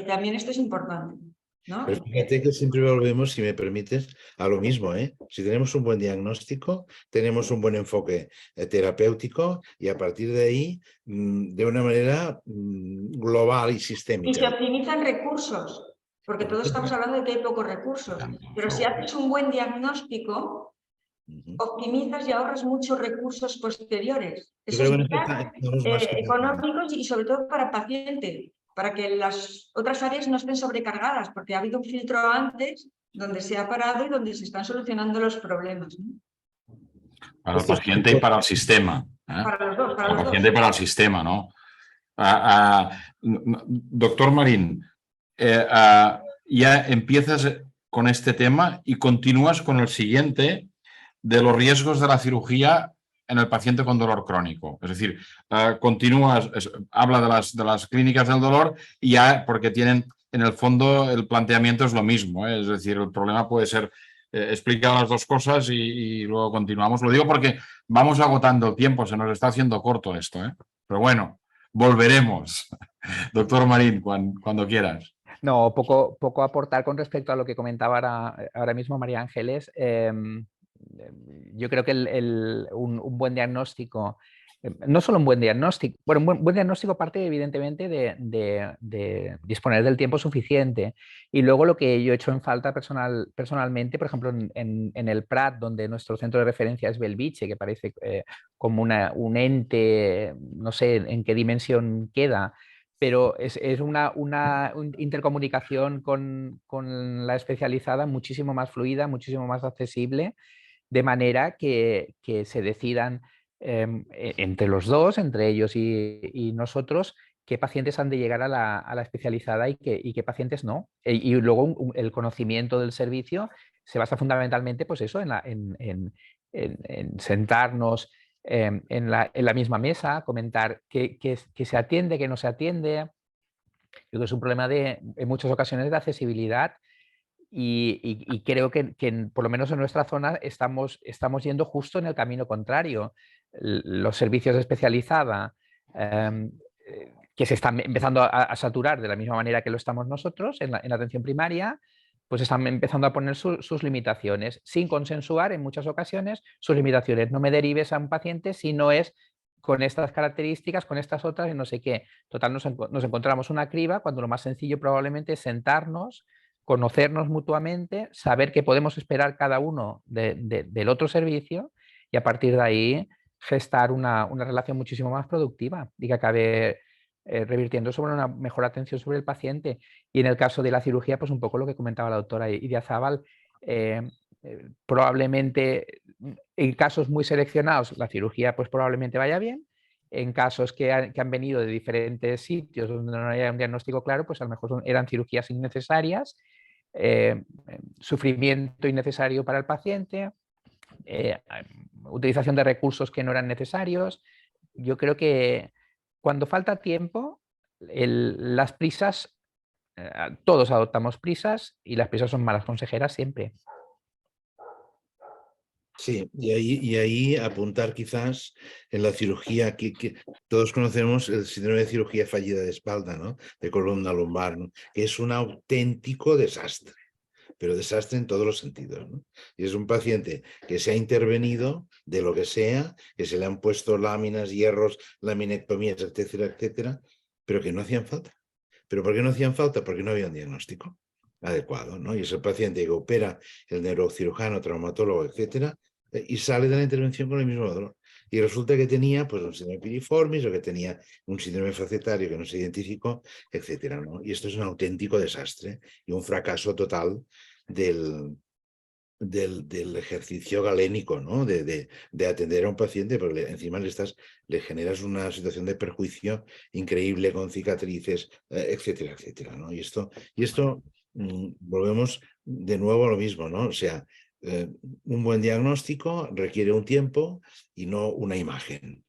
también esto es importante, ¿no? Pero fíjate que siempre volvemos, si me permites, a lo mismo, ¿eh? Si tenemos un buen diagnóstico, tenemos un buen enfoque terapéutico y a partir de ahí, de una manera global y Y se sistémica. optimizan recursos, porque todos estamos hablando de que hay pocos recursos, pero si haces un buen diagnóstico, optimizas y ahorras muchos recursos posteriores. Eso es vital, económicos y sobre todo para el paciente, para que las otras áreas no estén sobrecargadas, porque ha habido un filtro antes donde se ha parado y donde se están solucionando los problemas, ¿no? Para el paciente y para el sistema. Para los dos, para el paciente y para el sistema, ¿no? Doctor Marín, ya empiezas con este tema y continúas con el siguiente de los riesgos de la cirugía en el paciente con dolor crónico. Es decir, continúas, habla de las clínicas del dolor y ya porque tienen, en el fondo, el planteamiento es lo mismo, ¿eh? Es decir, el problema puede ser explicar las dos cosas y luego continuamos. Lo digo porque vamos agotando el tiempo, se nos está haciendo corto esto, ¿eh? Pero bueno, volveremos. Doctor Marín, cuando quieras. No, poco aportar con respecto a lo que comentaba ahora mismo María Ángeles. Yo creo que un buen diagnóstico, no solo un buen diagnóstico, bueno, un buen diagnóstico parte evidentemente de disponer del tiempo suficiente. Y luego lo que yo he hecho en falta personalmente, por ejemplo, en el Prat, donde nuestro centro de referencia es Belviche, que parece como un ente, no sé en qué dimensión queda, pero es una intercomunicación con la especializada muchísimo más fluida, muchísimo más accesible, de manera que se decidan entre los dos, entre ellos y nosotros, qué pacientes han de llegar a la especializada y qué pacientes no. Y luego el conocimiento del servicio se basa fundamentalmente, pues eso, en sentarnos en la misma mesa, comentar qué se atiende, qué no se atiende. Yo creo que es un problema en muchas ocasiones de accesibilidad y creo que por lo menos en nuestra zona estamos yendo justo en el camino contrario. Los servicios de especializada que se están empezando a saturar de la misma manera que lo estamos nosotros en la atención primaria, pues están empezando a poner sus limitaciones, sin consensuar en muchas ocasiones sus limitaciones. No me derives a un paciente si no es con estas características, con estas otras y no sé qué. Total, nos encontramos una criba cuando lo más sencillo probablemente es sentarnos, conocernos mutuamente, saber qué podemos esperar cada uno del otro servicio y a partir de ahí gestar una relación muchísimo más productiva y que acabe revirtiendo sobre una mejor atención sobre el paciente. Y en el caso de la cirugía, pues un poco lo que comentaba la doctora Idiazábal, probablemente en casos muy seleccionados la cirugía pues probablemente vaya bien. En casos que han venido de diferentes sitios donde no haya un diagnóstico claro, pues a lo mejor eran cirugías innecesarias, sufrimiento innecesario para el paciente, utilización de recursos que no eran necesarios. Yo creo que cuando falta tiempo, las prisas, todos adoptamos prisas y las prisas son malas consejeras siempre. Sí, y ahí apuntar quizás en la cirugía que todos conocemos el síndrome de cirugía fallida de espalda, ¿no? De columna lumbar, ¿no? Que es un auténtico desastre, pero desastre en todos los sentidos, ¿no? Y es un paciente que se ha intervenido de lo que sea, que se le han puesto láminas, hierros, laminectomías, etcétera, etcétera, pero que no hacían falta. ¿Pero por qué no hacían falta? Porque no había un diagnóstico adecuado, ¿no? Y es el paciente que opera el neurocirujano, traumatólogo, etcétera, y sale de la intervención con el mismo dolor. Y resulta que tenía pues un síndrome piriformis o que tenía un síndrome facetario que no se identificó, etcétera, ¿no? Y esto es un auténtico desastre y un fracaso total del ejercicio galénico, ¿no? De atender a un paciente, porque encima le generas una situación de perjuicio increíble con cicatrices, etcétera, etcétera, ¿no? Y esto volvemos de nuevo a lo mismo, ¿no? O sea, un buen diagnóstico requiere un tiempo y no una imagen.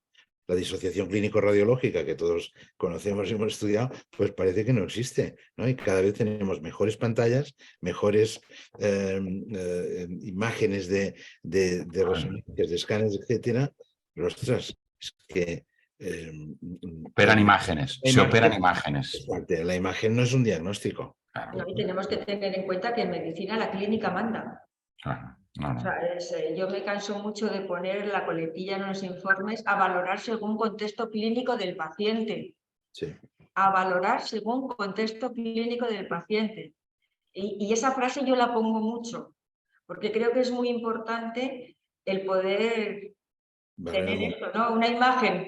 La disociación clínico-radiológica que todos conocemos y hemos estudiado, pues parece que no existe, ¿no? Y cada vez tenemos mejores pantallas, mejores imágenes de resonancias, de escáneres, etcétera. Pero ostras, es que operan imágenes, se operan imágenes. La imagen no es un diagnóstico. No, y tenemos que tener en cuenta que en medicina la clínica manda. No. O sea, yo me canso mucho de poner la coletilla en los informes a valorar según contexto clínico del paciente. Sí. A valorar según contexto clínico del paciente. Y esa frase yo la pongo mucho, porque creo que es muy importante el poder tener esto, ¿no? Una imagen,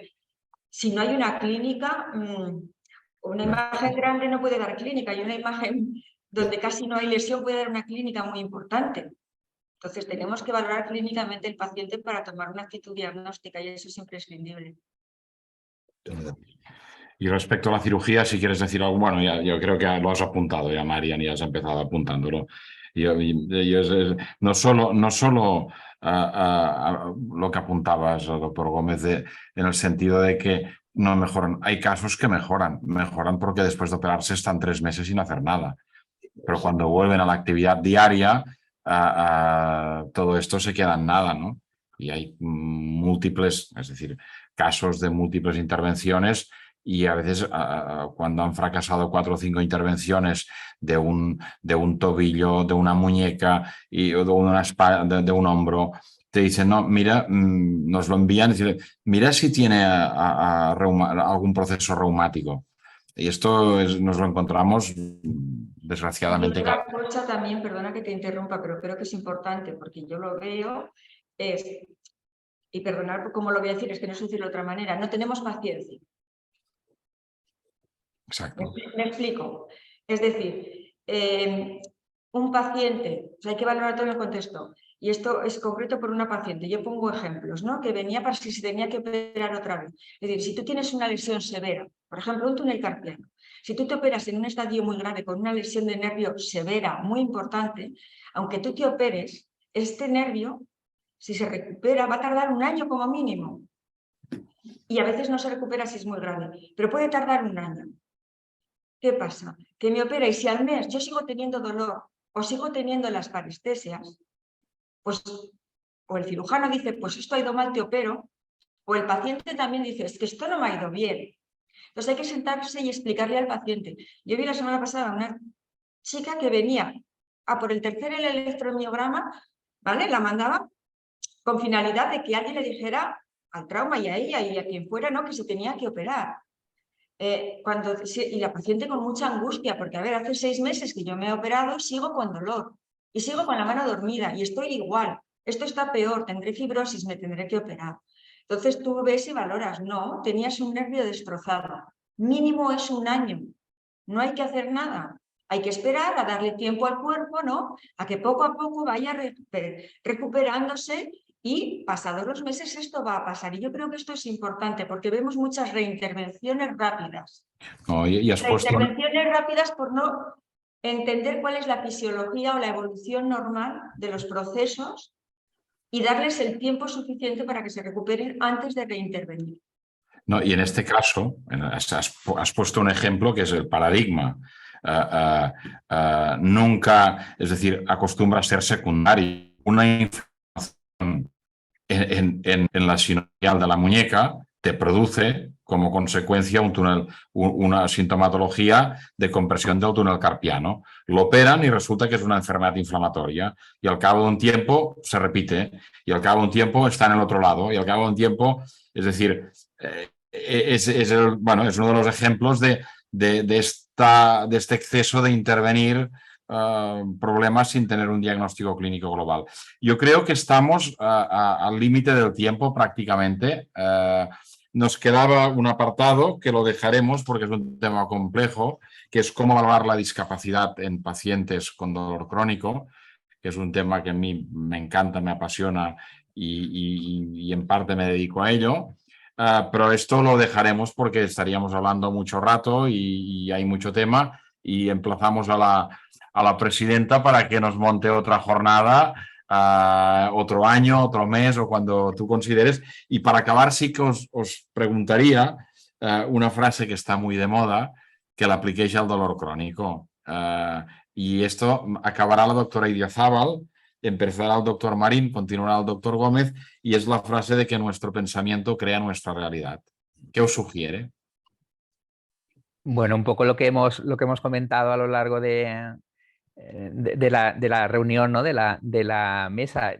si no hay una clínica, una imagen grande no puede dar clínica, y una imagen donde casi no hay lesión puede dar una clínica muy importante. Entonces tenemos que valorar clínicamente el paciente para tomar una actitud diagnóstica y eso es imprescindible. Y respecto a la cirugía, si quieres decir algo, bueno, yo creo que lo has apuntado ya, Marian, y has empezado apuntándolo. No solo lo que apuntabas, doctor Gómez, en el sentido de que no mejoran. Hay casos que mejoran porque después de operarse están 3 meses sin hacer nada. Pero cuando vuelven a la actividad diaria, todo esto se queda en nada, ¿no? Y hay múltiples, es decir, casos de múltiples intervenciones y a veces cuando han fracasado 4 o 5 intervenciones de un tobillo, de una muñeca o de una espalda, de un hombro, te dicen, no, mira, nos lo envían y dicen, mira si tiene algún proceso reumático. Y esto nos lo encontramos desgraciadamente. Y otra cosa también, perdona que te interrumpa, pero creo que es importante porque yo lo veo, y perdonar por cómo lo voy a decir, es que no sé decirlo de otra manera, no tenemos paciencia. Exacto. Me explico. Es decir, un paciente, o sea, hay que valorar todo el contexto. y esto es concreto por una paciente, yo pongo ejemplos, ¿no? Que venía para si se tenía que operar otra vez. Es decir, si tú tienes una lesión severa, por ejemplo, un túnel carpiano, si tú te operas en un estadio muy grave con una lesión de nervio severa, muy importante, aunque tú te operes, este nervio, si se recupera, va a tardar un año como mínimo. Y a veces no se recupera si es muy grave, pero puede tardar un año. ¿Qué pasa? Que me opera y si al mes yo sigo teniendo dolor o sigo teniendo las parestesias, pues o el cirujano dice, pues esto ha ido mal, te opero, o el paciente también dice, es que esto no me ha ido bien. Entonces hay que sentarse y explicarle al paciente. Yo vi la semana pasada una chica que venía a por el tercer electromiograma, ¿vale? La mandaba con finalidad de que alguien le dijera al trauma y a ella y a quien fuera, ¿no? Que se tenía que operar. Y la paciente con mucha angustia, porque a ver, hace 6 meses que yo me he operado, sigo con dolor y sigo con la mano dormida y estoy igual. Esto está peor, tendré fibrosis, me tendré que operar. Entonces tú ves y valoras, no, tenías un nervio destrozado. Mínimo es un año, no hay que hacer nada. Hay que esperar a darle tiempo al cuerpo, ¿no? A que poco a poco vaya recuperándose y pasados los meses esto va a pasar. Y yo creo que esto es importante porque vemos muchas reintervenciones rápidas. No, y has puesto... Reintervenciones rápidas por no entender cuál es la fisiología o la evolución normal de los procesos y darles el tiempo suficiente para que se recuperen antes de reintervenir. No, y en este caso, has puesto un ejemplo que es el paradigma. Nunca, es decir, acostumbra a ser secundario. Una inflamación en la sinovial de la muñeca te produce como consecuencia una sintomatología de compresión del túnel carpiano. Lo operan y resulta que es una enfermedad inflamatoria y al cabo de un tiempo se repite y al cabo de un tiempo está en el otro lado y al cabo de un tiempo, es decir, es uno de los ejemplos de este exceso de intervenir problemas sin tener un diagnóstico clínico global. Yo creo que estamos al límite del tiempo prácticamente. Nos quedaba un apartado que lo dejaremos porque es un tema complejo, que es cómo valorar la discapacidad en pacientes con dolor crónico, que es un tema que a mí me encanta, me apasiona y en parte me dedico a ello. Pero esto lo dejaremos porque estaríamos hablando mucho rato y hay mucho tema y emplazamos a la presidenta para que nos monte otra jornada, otro año, otro mes o cuando tú consideres. Y para acabar sí que os preguntaría una frase que está muy de moda, que la apliquéis al dolor crónico. Y esto acabará la doctora Idiazábal, empezará el doctor Marín, continuará el doctor Gómez y es la frase de que nuestro pensamiento crea nuestra realidad. ¿Qué os sugiere? Bueno, un poco lo que hemos comentado a lo largo de la reunión, ¿no? de la mesa,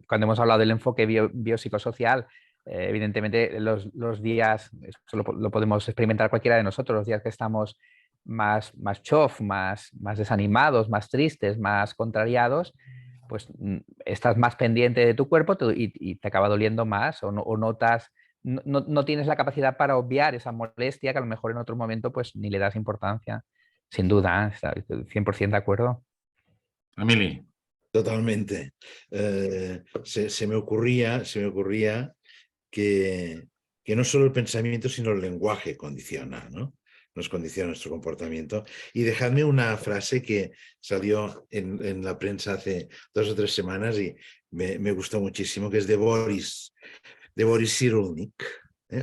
cuando hemos hablado del enfoque biopsicosocial, evidentemente los días, eso lo podemos experimentar cualquiera de nosotros, los días que estamos más chof, más desanimados, más tristes, más contrariados, pues estás más pendiente de tu cuerpo y te acaba doliendo más o notas, no tienes la capacidad para obviar esa molestia que a lo mejor en otro momento pues ni le das importancia. Sin duda, 100% de acuerdo. Emili. Totalmente. Se me ocurría que no solo el pensamiento, sino el lenguaje condiciona, ¿no? Nos condiciona nuestro comportamiento. Y dejadme una frase que salió en la prensa hace 2 o 3 semanas y me gustó muchísimo, que es de Boris Cyrulnik,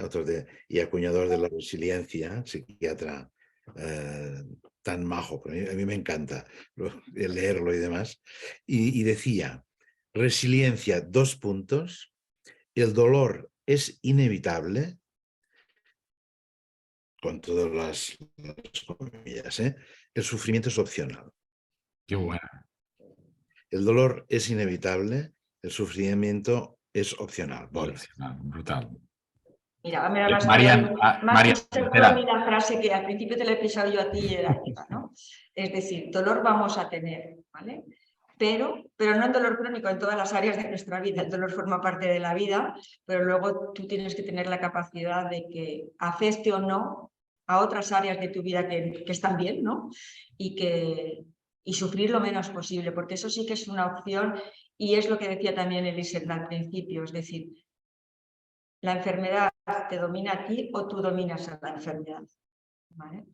otro y acuñador de la resiliencia, psiquiatra tan majo, pero a mí me encanta leerlo y demás, y decía, resiliencia, 2 puntos, el dolor es inevitable, con todas las comillas, el sufrimiento es opcional. Qué buena. El dolor es inevitable, el sufrimiento es opcional. Boris. Brutal. Mira, más Marian, la frase que al principio te la he pisado yo a ti y era esta, ¿no? Es decir, dolor vamos a tener, ¿vale? Pero no en dolor crónico, en todas las áreas de nuestra vida. El dolor forma parte de la vida, pero luego tú tienes que tener la capacidad de que afecte o no a otras áreas de tu vida que están bien, ¿no? Y sufrir lo menos posible, porque eso sí que es una opción Y es lo que decía también Elisenda al principio, es decir, la enfermedad te domina a ti o tú dominas a la enfermedad. ¿Vale?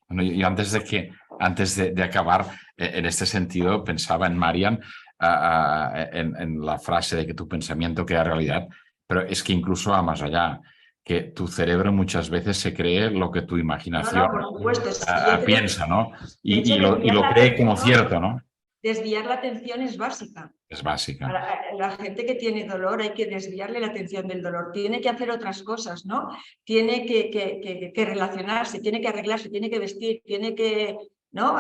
Bueno, yo antes de acabar, en este sentido, pensaba en Marian, en la frase de que tu pensamiento crea realidad, pero es que incluso va más allá, que tu cerebro muchas veces se cree lo que tu imaginación No, por supuesto. Si yo creo, piensa, ¿no? de hecho, Y lo cree como cierto, ¿no? Desviar la atención es básica. Es básica. La gente que tiene dolor hay que desviarle la atención del dolor, tiene que hacer otras cosas, ¿no? Tiene que relacionarse, tiene que arreglarse, tiene que vestir, tiene que, ¿no?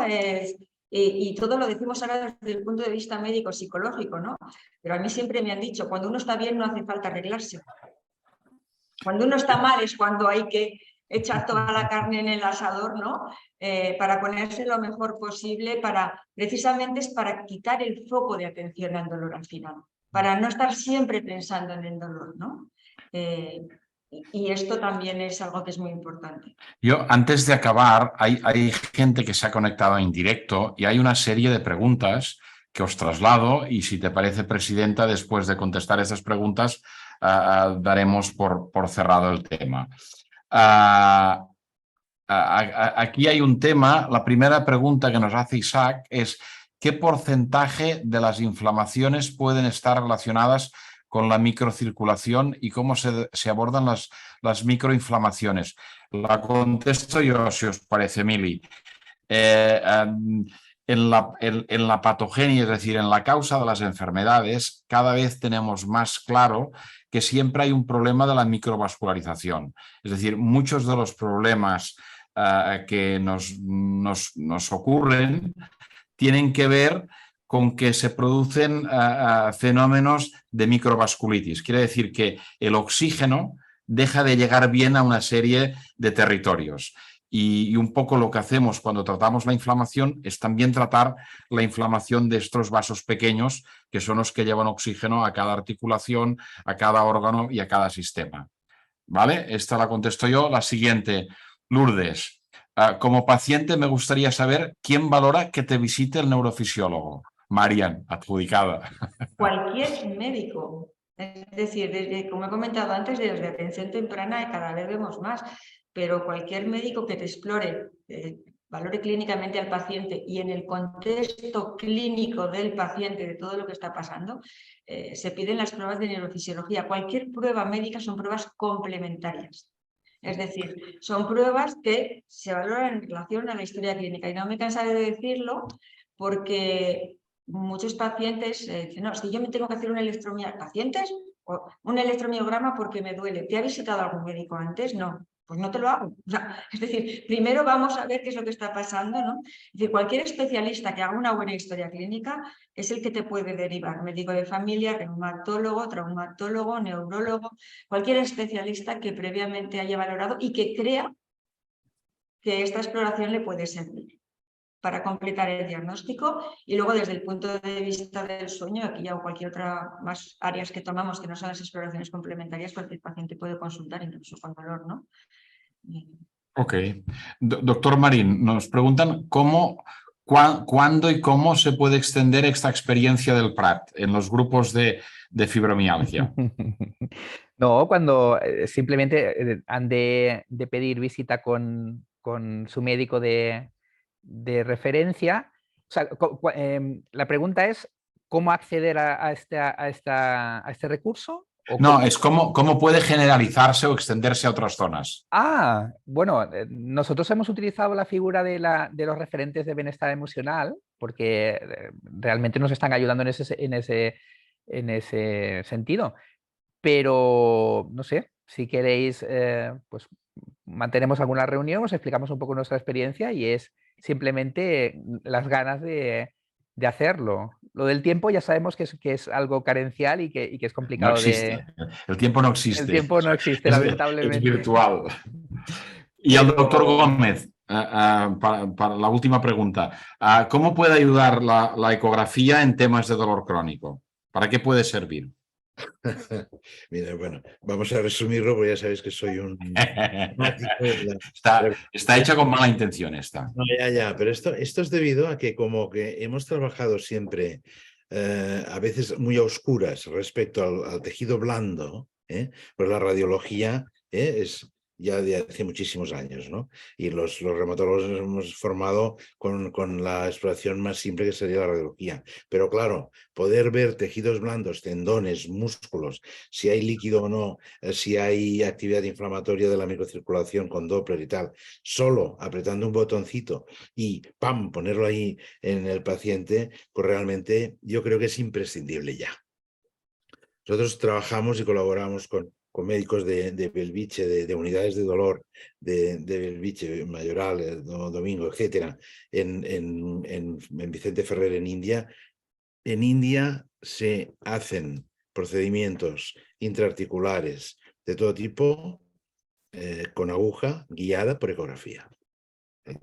Y todo lo decimos ahora desde el punto de vista médico, psicológico, ¿no? Pero a mí siempre me han dicho, cuando uno está bien no hace falta arreglarse. Cuando uno está mal es cuando hay que echar toda la carne en el asador, ¿no? Para ponerse lo mejor posible, precisamente es para quitar el foco de atención al dolor al final, para no estar siempre pensando en el dolor, ¿no? Y esto también es algo que es muy importante. Yo, antes de acabar, hay gente que se ha conectado en directo y hay una serie de preguntas que os traslado y si te parece, Presidenta, después de contestar esas preguntas, daremos por cerrado el tema. Aquí hay un tema, la primera pregunta que nos hace Isaac es ¿qué porcentaje de las inflamaciones pueden estar relacionadas con la microcirculación y cómo se abordan las microinflamaciones? La contesto yo, si os parece, Mili. En la patogenia, es decir, en la causa de las enfermedades, cada vez tenemos más claro que siempre hay un problema de la microvascularización. Es decir, muchos de los problemas que nos ocurren tienen que ver con que se producen fenómenos de microvasculitis. Quiere decir que el oxígeno deja de llegar bien a una serie de territorios. Y un poco lo que hacemos cuando tratamos la inflamación es también tratar la inflamación de estos vasos pequeños, que son los que llevan oxígeno a cada articulación, a cada órgano y a cada sistema. ¿Vale? Esta la contesto yo. La siguiente, Lourdes. Como paciente me gustaría saber quién valora que te visite el neurofisiólogo. Marian, adjudicada. Cualquier médico. Es decir, como he comentado antes, desde atención temprana cada vez vemos más, pero cualquier médico que te explore, valore clínicamente al paciente y en el contexto clínico del paciente, de todo lo que está pasando, se piden las pruebas de neurofisiología. Cualquier prueba médica son pruebas complementarias. Es decir, son pruebas que se valoran en relación a la historia clínica. Y no me cansaré de decirlo porque muchos pacientes dicen, no, si yo me tengo que hacer un electromiograma, ¿pacientes? O un electromiograma porque me duele. ¿Te ha visitado algún médico antes? No. Pues no te lo hago. O sea, es decir, primero vamos a ver qué es lo que está pasando, ¿no? Es decir, cualquier especialista que haga una buena historia clínica es el que te puede derivar. Médico de familia, reumatólogo, traumatólogo, neurólogo, cualquier especialista que previamente haya valorado y que crea que esta exploración le puede servir para completar el diagnóstico y luego desde el punto de vista del sueño, aquí ya o cualquier otra más áreas que tomamos que no son las exploraciones complementarias, cualquier paciente puede consultar incluso con dolor, ¿no? Ok. Doctor Marín, nos preguntan cuándo y cómo se puede extender esta experiencia del PRAT en los grupos de fibromialgia. No, cuando simplemente han de pedir visita con su médico de referencia. O sea, la pregunta es, ¿cómo acceder a este recurso? No, es cómo puede generalizarse o extenderse a otras zonas. Bueno, nosotros hemos utilizado la figura de los referentes de bienestar emocional porque realmente nos están ayudando en ese sentido. Pero, no sé, si queréis, pues mantenemos alguna reunión, os explicamos un poco nuestra experiencia y es simplemente las ganas de hacerlo. Lo del tiempo ya sabemos que es algo carencial y que es complicado. No existe. El tiempo no existe. El tiempo no existe, lamentablemente. Es virtual. Y al doctor Gómez, para la última pregunta, ¿cómo puede ayudar la ecografía en temas de dolor crónico? ¿Para qué puede servir? Mira, bueno, vamos a resumirlo porque ya sabéis que soy un... Está hecha con mala intención esta. No, ya, pero esto es debido a que como que hemos trabajado siempre a veces muy oscuras respecto al tejido blando, pues la radiología es ya de hace muchísimos años, ¿no? Y los reumatólogos nos hemos formado con la exploración más simple que sería la radiología. Pero claro, poder ver tejidos blandos, tendones, músculos, si hay líquido o no, si hay actividad inflamatoria de la microcirculación con Doppler y tal, solo apretando un botoncito y ¡pam!, ponerlo ahí en el paciente, pues realmente yo creo que es imprescindible ya. Nosotros trabajamos y colaboramos con médicos de Belviche, de unidades de dolor, de Belviche, Mayoral, Domingo, etcétera, en Vicente Ferrer, en India. En India se hacen procedimientos intraarticulares de todo tipo con aguja guiada por ecografía.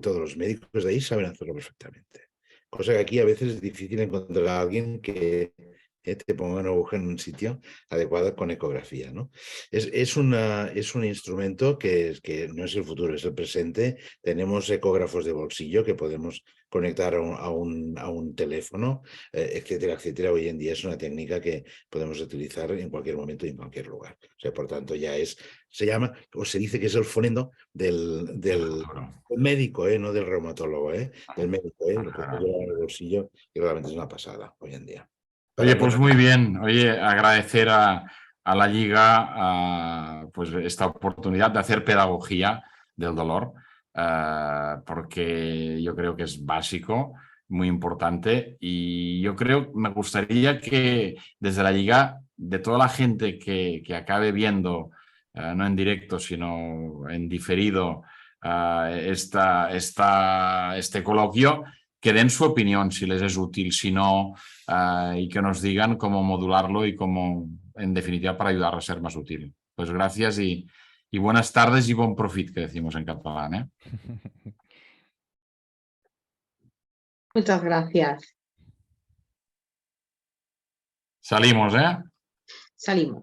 Todos los médicos de ahí saben hacerlo perfectamente. Cosa que aquí a veces es difícil encontrar a alguien que te ponga una aguja en un sitio adecuado con ecografía, ¿no? Es un instrumento que no es el futuro, es el presente. Tenemos ecógrafos de bolsillo que podemos conectar a un teléfono, etcétera, etcétera. Hoy en día es una técnica que podemos utilizar en cualquier momento y en cualquier lugar. O sea, por tanto, se llama, o se dice que es el fonendo del médico, no del reumatólogo, del médico, lo puedes llevar en el bolsillo y realmente es una pasada hoy en día. Oye, pues muy bien. Oye, agradecer a la Liga pues esta oportunidad de hacer pedagogía del dolor, porque yo creo que es básico, muy importante, y yo creo, me gustaría que desde la Liga, de toda la gente que acabe viendo, no en directo, sino en diferido, este coloquio, que den su opinión si les es útil, si no, y que nos digan cómo modularlo y cómo, en definitiva, para ayudar a ser más útil. Pues gracias y buenas tardes y buen profit, que decimos en catalán. Muchas gracias. Salimos, ¿eh? Salimos.